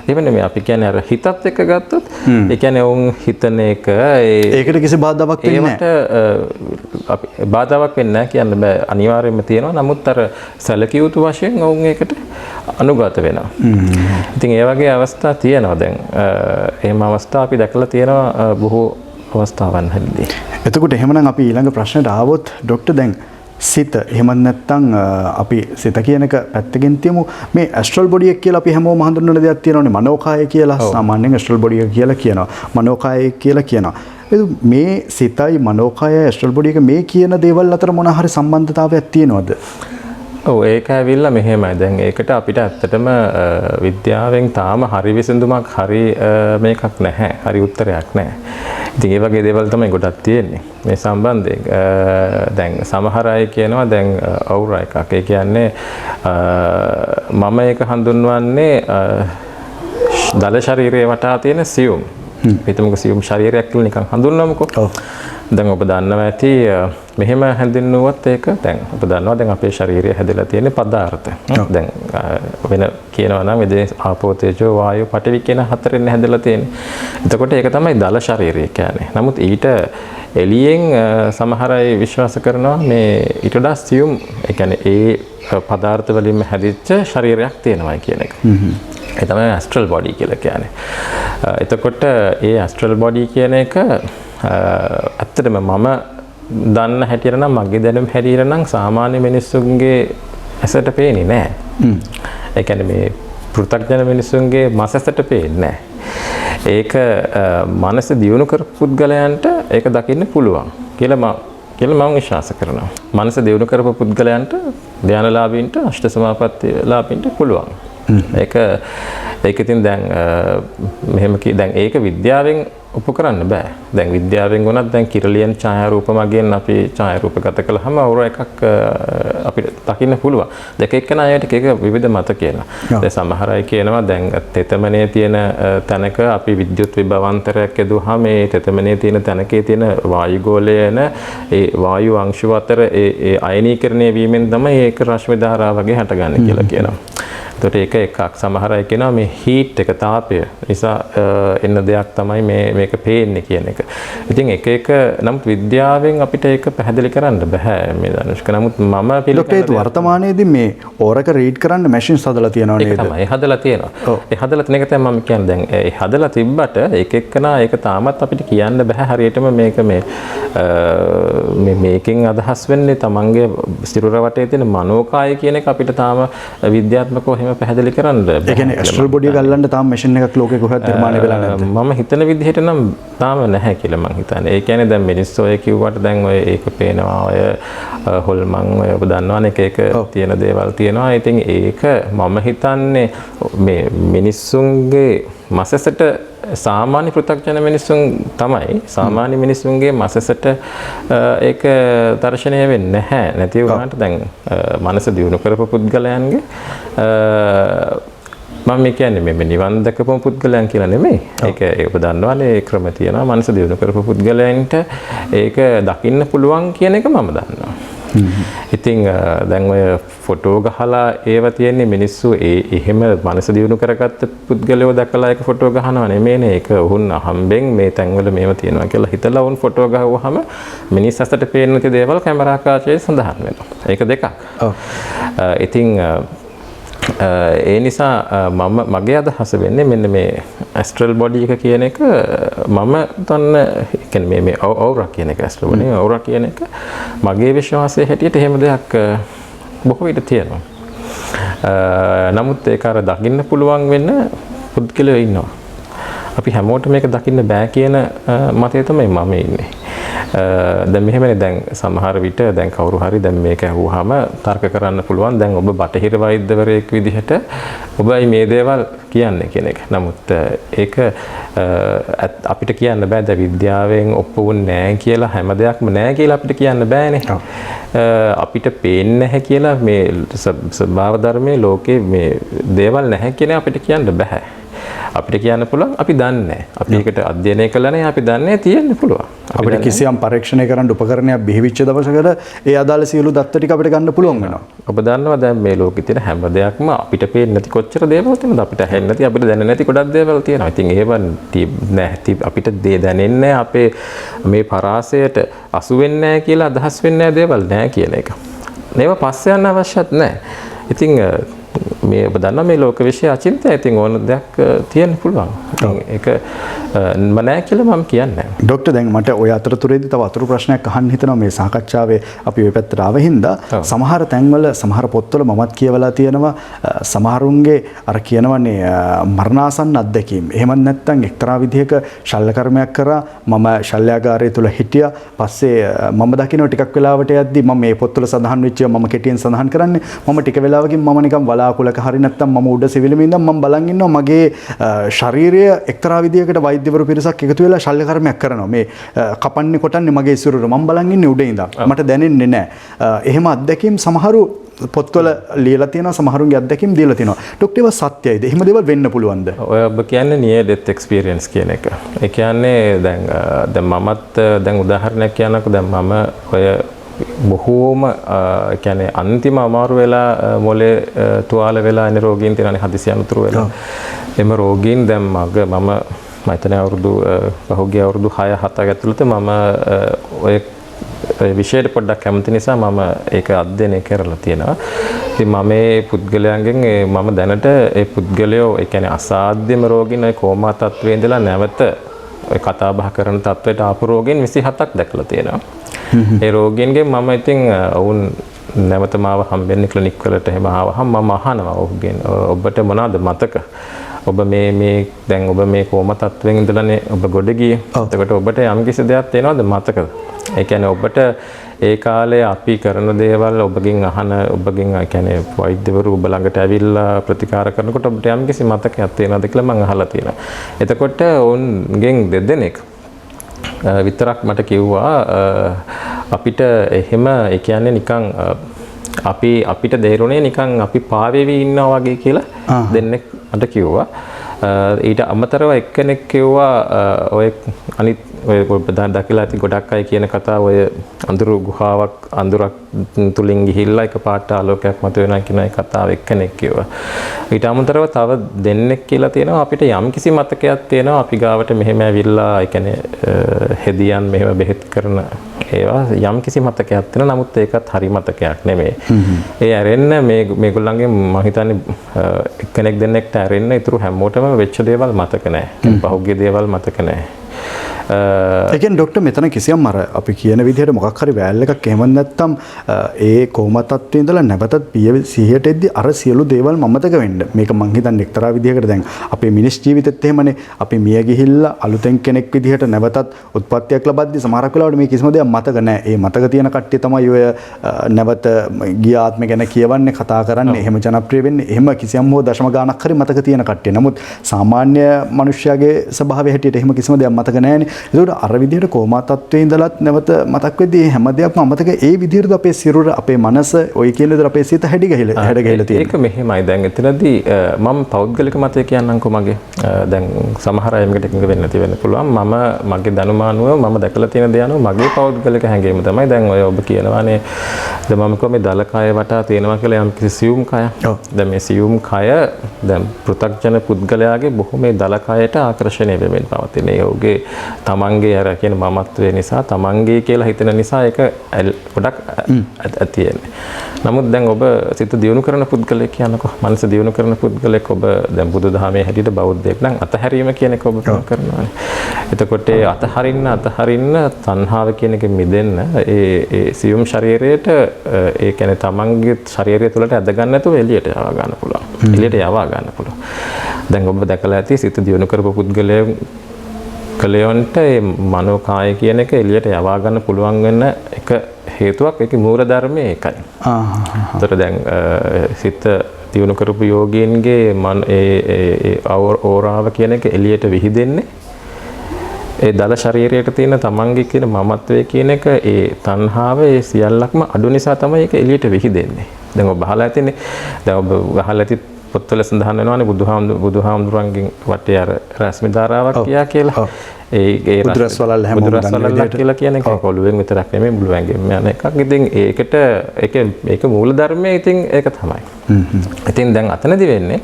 එහෙම නෙමෙයි අපි කියන්නේ අර හිතත් එක්ක ගත්තොත් ඒ කියන්නේ වුන් හිතන එක ඒකට කිසි බාධාවක් වෙන්නේ නැහැ. අපි බාධාවක් වෙන්නේ නැහැ කියන්න බෑ. අනිවාර්යයෙන්ම තියෙනවා. නමුත් අර සැලකිය යුතු වශයෙන් වුන් ඒකට අනුගත වෙනවා. ඉතින් ඒ වගේ අවස්ථා තියෙනවා දැන්. එහෙම අවස්ථා අපි දැකලා තියෙනවා බොහෝ අවස්ථාවන් හැදී. එතකොට එහෙමනම් අපි ඊළඟ ප්‍රශ්නට ආවොත් ડોක්ටර් දැන් සිත එහෙමත් නැත්නම් අපි සිත කියන එක පැත්තකින් තියමු මේ ඇස්ට්‍රල් බොඩි එක කියලා අපි හැමෝම හඳුන්වන දෙයක් තියෙනවානේ මනෝකාය කියලා සාමාන්‍යයෙන් ඇස්ට්‍රල් බොඩි එක කියලා කියනවා මනෝකාය කියලා කියනවා මේ සිතයි මනෝකාය ඇස්ට්‍රල් බොඩි එක මේ කියන දේවල් අතර මොන හරි සම්බන්ධතාවයක් තියෙනවද? ඔව් ඒක ඇවිල්ලා මෙහෙමයි. දැන් ඒකට අපිට ඇත්තටම විද්‍යාවෙන් තාම හරි විසඳුමක් හරි මේකක් නැහැ. හරි උත්තරයක් නැහැ. ඉතින් ඒ වගේ දේවල් තමයි ගොඩක් තියෙන්නේ මේ සම්බන්ධයෙන්. දැන් සමහර අය කියනවා දැන් අවුරා එකක්. ඒ කියන්නේ මම ඒක හඳුන්වන්නේ දල ශරීරයේ වටා තියෙන සියුම්. හිතමුකෝ සියුම් ශරීරයක් කියලා නිකන් හඳුන්වමුකෝ. දැන් ඔබ දන්නවා ඇති මෙහෙම හැඳින්නුවොත් ඒක දැන් ඔබ දන්නවා දැන් අපේ ශරීරය හැදලා තියෙන පදාර්ථ. දැන් වෙන කියනවා නම් මේ ආපෝ තේජෝ වායෝ පඨවි කියන හතරෙන් හැදලා තියෙන්නේ. එතකොට ඒක තමයි දල ශරීරය කියන්නේ. නමුත් ඊට එළියෙන් සමහර අය විශ්වාස කරනවා මේ ඊට වඩා සියුම් ඒ කියන්නේ ඒ පදාර්ථ වලින්ම හැදිච්ච ශරීරයක් තියෙනවා කියන එක. ඒ තමයි ඇස්ට්‍රල් බොඩි කියලා කියන්නේ. එතකොට ඒ ඇස්ට්‍රල් බොඩි කියන එක ඇත්තටම මම දන්න හැටියට නම් මගේ දැනුම හැටියට නම් සාමාන්‍ය මිනිස්සුන්ගේ ඇසට පේන්නේ නැහැ. ඒ කියන්නේ මේ පෘථග්ජන මිනිස්සුන්ගේ මස් ඇසට පේන්නේ නැහැ. ඒක මනස දියුණු කරපු පුද්ගලයන්ට ඒක දකින්න පුළුවන් කියලා මම විශ්වාස කරනවා. මනස දියුණු කරපු පුද්ගලයන්ට ධානලාභීන්ට අෂ්ට සමාපත්තිලාභීන්ට පුළුවන්. ඒක ඉතින් දැන් මෙහෙම දැන් ඒක විද්‍යාවෙන් ඔප්පු කරන්න බෑ. දැන් විද්‍යාවෙන් වුණත් දැන් කිරලියන් ඡායාරූප මගින් අපි ඡායාරූප ගත කළාම අවුර එකක් අපිට දකින්න පුළුවන්. දෙක එක්කෙනාට එක විවිධ මත කියනවා. දැන් සමහර අය කියනවා දැන් තෙතමනේ තියෙන තැනක අපි විද්‍යුත් විභවාන්තරයක් යදුවාම මේ තෙතමනේ තියෙන තැනකේ තියෙන වායුගෝලයන ඒ වායු අංශු අතර ඒ අයනීකරණය වීමෙන් තමයි ඒක රශ්මි ධාරාව වගේ හටගන්නේ කියලා කියනවා. එතකොට ඒක එකක්. සමහර අය කියනවා මේ හීට් එක තාපය නිසා එන්න දෙයක් තමයි මේක පේන්නේ කියන එක. ඉතින් එක නමුත් විද්‍යාවෙන් අපිට ඒක පැහැදිලි කරන්න බෑ මේ ධනුෂ්ක. නමුත් මම පිළිගන්න වර්තමානයේදී මේ ඕරක රීඩ් කරන්න මැෂින්ස් හදලා තියෙනවා නේද? ඒක තමයි හදලා තියෙනවා. ඒ හදලා තියෙන එක තමයි මම කියන්නේ. දැන් ඒ හදලා තිබ්බට එක එක්කනා ඒක තාමත් අපිට කියන්න බෑ හරියටම මේක මේකෙන් අදහස් වෙන්නේ තමන්ගේ සිරුර වටේ තියෙන මනෝකාය කියන එක අපිට තාම විද්‍යාත්මකව එහෙම පැහැදිලි කරන්න බෑ. ඒ කියන්නේ ඇස්ට්‍රල් බොඩි එක ගන්නට තාම මැෂින් එකක් ලෝකේ කොහෙවත් නිර්මාණය වෙලා නැහැ. මම හිතන විදිහට නම් තාම නැහැ කියලා මම හිතන්නේ. ඒ කියන්නේ දැන් මිනිස්සු ඔය කිව්වට දැන් ඔය ඒක පේනවා ඔය හොල්මන් ඔය ඔබ දන්නවනේ එක තියෙන දේවල් තියෙනවා. ඉතින් ඒක මම හිතන්නේ මේ මිනිස්සුන්ගේ මසසට සාමාන්‍ය පෘථග්ජන මිනිස්සුන් තමයි සාමාන්‍ය මිනිස්සුන්ගේ මසසට ඒක දර්ශනය වෙන්නේ නැහැ. නැති වුණාට දැන් මනස දියුණු කරපු පුද්ගලයන්ගේ මම කියන්නේ මේ නිවන් දැකපු පුද්ගලයන් කියලා නෙමෙයි. ඒක ඔබ දන්නවනේ ඒ ක්‍රම තියෙනවා. මනස දියුණු කරපු පුද්ගලයන්ට ඒක දකින්න පුළුවන් කියන එක මම දන්නවා. ඉතින් දැන් ඔය ෆොටෝ ගහලා ඒව තියෙන්නේ මිනිස්සු එහෙම මනස දියුණු කරගත්ත පුද්ගලයෝ දැකලා ඒක ෆොටෝ ගහනවා නෙමෙයිනේ. ඒක උන් අහම්බෙන් මේ තැන්වල මේව තියෙනවා කියලා හිතලා උන් ෆොටෝ ගහුවාම මිනිස් ඇසට පේන නැති දේවල් කැමරා කාචයේ සඳහන් වෙනවා. ඒක දෙකක්. ඉතින් ඒ නිසා මගේ අදහස වෙන්නේ මෙන්න මේ ඇස්ට්‍රල් බොඩි එක කියන එක මම දන්න කියන්නේ මේ අවුරා කියන එක ඇස්ට්‍රල් බොඩි අවුරා කියන එක මගේ විශ්වාසයේ හැටියට එහෙම දෙයක් බොහෝ විට තියෙනවා. නමුත් ඒක අර දකින්න පුළුවන් වෙන්න පුද්ගලයෝ ඉන්නවා. අපි හැමෝටම මේක දකින්න බෑ කියන මතය තමයි මම ඉන්නේ. දැන් මෙහෙමනේ දැන් සමහර විට දැන් කවුරු හරි දැන් මේක ඇහුවාම තර්ක කරන්න පුළුවන් දැන් ඔබ බටහිර වෛද්‍යවරයෙක් විදිහට ඔබයි මේ දේවල් කියන්නේ කියන එක. නමුත් ඒක අපිට කියන්න බෑ දැන් විද්‍යාවෙන් ඔප්පු වුන්නේ නැහැ කියලා හැම දෙයක්ම නැහැ කියලා අපිට කියන්න බෑනේ. අපිට පේන්නේ නැහැ කියලා මේ ස්වභාව ධර්මයේ ලෝකේ මේ දේවල් නැහැ කියන අපිට කියන්න බෑ. අපිට කියන්න පුළුවන් අපි දන්නේ නැහැ. අපි ඒකට අධ්‍යයනය කළා නේ අපි දන්නේ තියෙන්න පුළුවන්. අපිට කිසියම් පරීක්ෂණය කරන්න උපකරණයක් බිහිවිච්ච දවසකට ඒ අදාළ සියලු දත්ත ටික අපිට ගන්න පුළුවන් වෙනවා. ඔබ දන්නවා දැන් මේ ලෝකේ තියෙන හැම දෙයක්ම අපිට පේන්නේ නැති කොච්චර දේවල් තියෙනවද අපිට ඇහෙන්නේ නැති අපිට දැනෙන්නේ නැති ගොඩක් දේවල් තියෙනවා. ඉතින් ඒව නැති අපිට දැනෙන්නේ අපේ මේ පරාසයට අසු වෙන්නේ නැහැ කියලා අදහස් වෙන්නේ නැහැ දේවල් නැහැ කියන එක. මේව පස්සේ යන්න අවශ්‍යත් නැහැ. ඉතින් මේ ඔබ දන්නා මේ ලෝක විශ්ය අචින්තය. ඉතින් ඕන දෙයක් තියෙන්න පුළුවන්. ඒක නැහැ කියලා මම කියන්නේ නැහැ. ડોක්ටර් දැන් මට ඔය අතරතුරේදී තව අතුරු ප්‍රශ්නයක් අහන්න හිතෙනවා මේ සාකච්ඡාවේ අපි ওই පැත්තට ආව හින්දා සමහර තැන්වල සමහර පොත්වල මමත් කියවලා තියෙනවා සමහරුන්ගේ අර කියනවනේ මරණාසන්න අත්දැකීම්. එහෙමත් නැත්නම් එක්තරා විදිහක ශල්‍ය කර්මයක් කරා මම ශල්‍යාගාරය තුල හිටියා. පස්සේ මම දකින්න ටිකක් වෙලාවට යද්දි මම මේ පොත්වල සඳහන් වෙච්ච මම කෙටියෙන් සඳහන් කරන්නේ මම ටික වෙලාවකින් මම නිකන් වලාකුලක හරි නැත්නම් මම උඩ සිවිලෙම ඉඳන් මම බලන් ඉන්නවා මගේ ශරීරය එක්තරා විදිහකට වෛද්‍යවරු පිරිසක් එකතු වෙලා ශල්‍ය කර්මයක් කරනවා. මේ කපන්නේ කොටන්නේ මගේ සිරුර මම බලන් ඉන්නේ උඩ ඉඳන්. මට දැනෙන්නේ නැහැ. එහෙම අත්දැකීම් සමහරු පොත්වල ලියලා තියෙනවා සමහරුන්ගේ අත්දැකීම් දීලා තියෙනවා. ડોක්ටර් ඒවා සත්‍යයිද? එහෙම දේවල් වෙන්න පුළුවන්ද? ඔය ඔබ කියන්නේ near death experience කියන එක. ඒ කියන්නේ දැන් මමත් දැන් උදාහරණයක් කියන්නකෝ දැන් මම ඔය බොහෝම කියන්නේ අන්තිම අමාරු වෙලා මොලේ තුවාල වෙලා ඉන්න රෝගීන් තියෙනනේ හදිසි අනුතුරු වෙලා. එම රෝගීන් දැන් මම හිතන්නේ අවුරුදු පහුගිය අවුරුදු 6-7 ඇතුළත මම ඔය විෂයට පොඩ්ඩක් කැමති නිසා මම ඒක අධ්‍යයනය කරලා තියෙනවා. ඉතින් මම මේ පුද්ගලයන්ගෙන් මම දැනට ඒ පුද්ගලයෝ ඒ කියන්නේ අසාධ්‍යම රෝගීන් ඔය කෝමා තත්ත්වයේ ඉඳලා නැවත ඔය කතා බහ කරන තත්ත්වයට ආපු රෝගීන් 27ක් දැකලා තියෙනවා. ඒ රෝගීන්ගෙන් මම ඉතින් වුන් නැවත මාව හම්බෙන්නේ ක්ලිනික් වලට එහෙම ආවහම මම අහනවා ඔහුගෙන් ඔබට මොනවද මතක? ඔබ මේ දැන් ඔබ මේ කොම තත්ත්වයෙන් ඉඳලානේ ඔබ ගොඩ ගියේ. එතකොට ඔබට යම් කිසි දෙයක් තේනවද මතකද? ඒ කියන්නේ ඔබට ඒ කාලේ අපි කරන දේවල් ඔබගෙන් අහන ඔබගෙන් ඒ කියන්නේ වෛද්‍යවරු ඔබ ළඟට ඇවිල්ලා ප්‍රතිකාර කරනකොට ඔබට යම් කිසි මතකයක් තේනවද කියලා මම අහලා තියෙනවා. එතකොට ඔවුන්ගෙන් දෙදෙනෙක් විතරක් මට කිව්වා අපිට එහෙම ඒ කියන්නේ නිකන් අපිට දේරුණේ නිකන් අපි පාවෙවි ඉන්නවා වගේ කියලා දෙන්නෙක් මට කිව්වා. ඊට අමතරව එක්කෙනෙක් කිව්වා ඔය අනිත් ඔය ප්‍රධාන දකිලා ඇති ගොඩක් අය කියන කතාව ඔය අඳුරු ගුහාවක් අඳුරක් තුලින් ගිහිල්ලා එකපාරට ආලෝකයක් මතුවෙනවා කියන කතාව එක්කෙනෙක් කිව්වා. ඊට අමතරව තව දෙන්නෙක් කියලා තියෙනවා අපිට යම් කිසි මතකයක් තියෙනවා අපි ගාවට මෙහෙම ඇවිල්ලා ඒ කියන්නේ හෙදියන් මෙහෙම බෙහෙත් කරන ඒවා යම් කිසි මතකයක් තියෙනවා. නමුත් ඒකත් හරි මතකයක් නෙමෙයි. ඒ ඇරෙන්න මේගොල්ලන්ගේ මම හිතන්නේ එක්කෙනෙක් දෙන්නෙක්ට ඇරෙන්න ඊටු හැමෝටම වෙච්ච දේවල් මතක නැහැ. පහුගිය දේවල් මතක නැහැ. ඒකෙන් ડોක්ටර් මෙතන කිසියම් අර අපි කියන විදිහට මොකක් හරි වෑල් එකක් එහෙම නැත්නම් ඒ කොහොම තත්ත්වයේ ඉඳලා නැවතත් සිහියට එද්දි අර සියලු දේවල් මමතක වෙන්න. මේක මං හිතන්නේ එක්තරා විදිහකට දැන් අපේ මිනිස් ජීවිතෙත් එහෙමනේ. අපි මිය ගිහිල්ලා අලුතෙන් කෙනෙක් විදිහට නැවතත් උත්පත්තියක් ලබද්දි සමහරක් වෙලාවට මේ කිසිම දෙයක් මතක නැහැ. ඒ මතක තියෙන කට්ටිය තමයි ඔය නැවත ගිය ආත්ම ගැන කියවන්නේ කතා කරන්නේ. එහෙම ජනප්‍රිය වෙන්නේ. එහෙම කිසියම් හෝ දශම ගාණක් හරි මතක තියෙන කට්ටිය. නමුත් සාමාන්‍ය මිනිස්යාගේ ස්වභාවය හැටියට එහෙම කිසිම දෙයක් මතක නැහැනේ. ඒකට අර විදිහට කොමා තත්ත්වයේ ඉඳලත් නැවත මතක් වෙද්දී හැම දෙයක්ම අමතක ඒ විදිහට අපේ සිරුර අපේ මනස ඔය කියන විදිහට අපේ සිත හැඩ ගහලා තියෙනවා. ඒක මෙහෙමයි. දැන් එතනදී මම පෞද්ගලික මතය කියන්නම්කෝ මගේ. දැන් සමහර අය මේකට එකඟ වෙන්න නැති වෙන්න පුළුවන්. මම මගේ දැනුමානුව මම දැකලා තියෙන දේ අනුව මගේ පෞද්ගලික හැඟීම තමයි දැන් ඔය ඔබ කියනවානේ දැන් මම කිව්වා මේ දල කය වටා තියෙනවා කියලා යම් කිසි සියුම් කය. දැන් මේ සියුම් කය දැන් පෘථග්ජන පුද්ගලයාගේ බොහෝ මේ දල කයට ආකර්ෂණය වෙමින් පවතින. ඒ ඔහුගේ තමන්ගේ අර කියන මමත්වය නිසා තමන්ගේ කියලා හිතන නිසා ඒක ගොඩක් ඇතියෙන්නේ. නමුත් දැන් ඔබ සිත දියුණු කරන පුද්ගලයෙක් කියනකො මනස දියුණු කරන පුද්ගලයෙක් ඔබ දැන් බුදුදහමේ හැටියට බෞද්ධයෙක් නම් අතහැරීම කියන එක ඔබ කරනවානේ. එතකොට ඒ අතහරින්න තණ්හාව කියන එක මිදෙන්න ඒ සියුම් ශරීරයට ඒ කියන්නේ තමන්ගේ ශරීරය තුළට ඇද ගන්න නැතුව එළියට යවා ගන්න පුළුවන්. එළියට යවා ගන්න පුළුවන්. දැන් ඔබ දැකලා ඇති සිත දියුණු කරපු පුද්ගලයෙක් පුද්ගලයන්ට මේ මනෝකාය කියන එක එළියට යවා ගන්න පුළුවන් වෙන එක හේතුවක් ඒකේ මූල ධර්මයේ ඒකයි. ඒතර දැන් සිත දියුණු කරපු යෝගීන්ගේ ඒ ඕරාව කියන එක එළියට විහිදෙන්නේ ඒ දල ශරීරයට තියෙන තමන්ගේ කියන මමත්වයේ කියන එක ඒ තණ්හාව ඒ සියල්ලක්ම අඩු නිසා තමයි ඒක එළියට විහිදෙන්නේ. දැන් ඔබ අහලා ඇතිනේ. දැන් ඔබ අහලා ඇති පොත්වල සඳහන් වෙනවානේ බුදුහාමුදුරන්ගෙන් වටේ අර රශ්මි ධාරාවක් කියලා. ඒ බුදුරස් වලල් හැම බුදුරස් කියලා කියන එක කොළුවෙන් විතරක් නෙමෙයි මුළුවෙන්ගෙම යන එකක්. ඉතින් ඒක මූල ධර්මයේ ඉතින් ඒක තමයි. ඉතින් දැන් අතනදි වෙන්නේ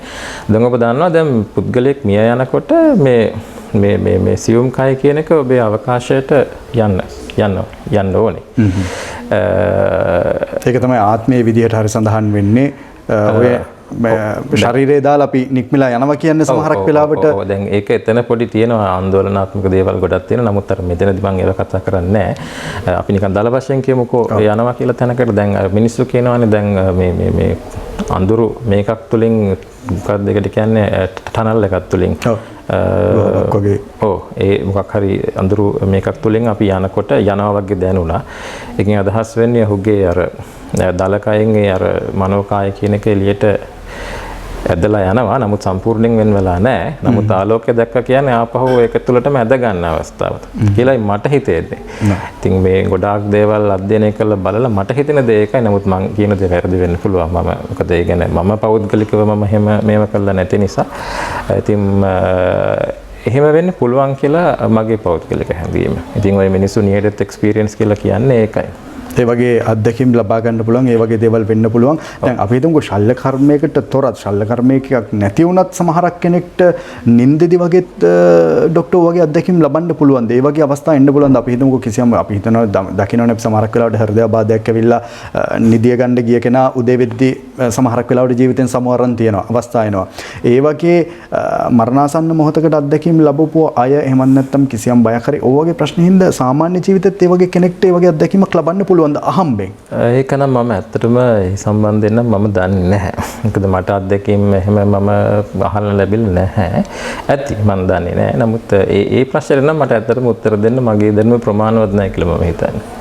දැන් ඔබ දන්නවා දැන් පුද්ගලයෙක් මිය යනකොට මේ සියුම් කය කියන එක ඔබේ අවකාශයට යන්න ඕනේ. ඒක තමයි ආත්මයේ විදිහට හරි සඳහන් වෙන්නේ. ඔය ශරීරයේ දාලා අපි නික්මිලා යනවා කියන්නේ සමහරක් වෙලාවට දැන් ඒක එතන පොඩි තියෙනවා ආందోලනාත්මක දේවල් ගොඩක් තියෙනවා. නමුත් අර මෙතනදී මම ඒව කතා කරන්නේ නැහැ. අපි නිකන් දල වශයෙන් කියමුකෝ යනවා කියලා තැනකට දැන් අර මිනිස්සු කියනවානේ දැන් මේ අඳුරු මේකක් තුලින් මොකක්ද ඒකට කියන්නේ ටනල් එකක් තුලින් ඒ මොකක් හරි අඳුරු මේකක් තුලින් අපි යනකොට යනවා වගේ දැනුණා. ඒකෙන් අදහස් වෙන්නේ ඔහුගේ අර දලකයෙන් ඒ අර මනෝකාය කියන එක එළියට ඇදලා යනවා. නමුත් සම්පූර්ණයෙන් වෙන වෙලා නැහැ. නමුත් ආලෝකය දැක්ක කියන්නේ ආපහු ඒක තුළටම ඇද ගන්න අවස්ථාවක් කියලා මට හිතෙන්නේ. ඉතින් මේ ගොඩාක් දේවල් අධ්‍යයනය කරලා බලලා මට හිතෙන දේ ඒකයි. නමුත් මම කියන දේ වැරදි වෙන්න පුළුවන්. මොකද ඒ කියන්නේ මම පෞද්ගලිකව මම මේව කළා නැති නිසා. ඉතින් එහෙම වෙන්න පුළුවන් කියලා මගේ පෞද්ගලික හැඟීම. ඉතින් ওই මිනිස්සු නියරෙත් එක්ස්පීරියන්ස් කියලා කියන්නේ ඒකයි. ඒ වගේ අත්දැකීම් ලබා ගන්න පුළුවන්. ඒ වගේ දේවල් වෙන්න පුළුවන්. දැන් අපි හිතමුකෝ ශල්‍ය කර්මයකට තොරත් ශල්‍ය කර්මයක නැති වුණත් සමහරක් කෙනෙක්ට නින්දෙදි වගේත් ડોක්ටර් වගේ අත්දැකීම් ලබන්න පුළුවන්. ඒ වගේ අවස්ථා එන්න පුළුවන්. අපි හිතමුකෝ කිසියම් අපි හිතනවා දකින්නනේ සමහරක් වෙලාවට හෘදයාබාධයක් ඇවිල්ලා නිදිය ගන්න ගිය කෙනා උදේ වෙද්දී සමහරක් වෙලාවට ජීවිතෙන් සමවරන් තියෙනවා අවස්ථා එනවා. ඒ වගේ මරණාසන්න මොහොතකට අත්දැකීම් ලැබපුව අය එහෙම නැත්නම් කිසියම් බයක් හරි ඔය වගේ ප්‍රශ්න හින්දා සාමාන්‍ය ජීවිතෙත් ඒ වගේ කෙනෙක්ට ඒ වගේ අත්දැකීමක් ලබන්න පුළුවන්. අහම්බෙන් ඒක නම් මම ඇත්තටම ඒ සම්බන්ධයෙන් නම් මම දන්නේ නැහැ. මොකද මට අත්දැකීම් එහෙම මම අහන්න ලැබෙන්නේ නැහැ. ඇති මම දන්නේ නැහැ. නමුත් ඒ ප්‍රශ්නෙට නම් මට ඇත්තටම උත්තර දෙන්න මගේ දැනුම ප්‍රමාණවත් නැහැ කියලා මම හිතන්නේ.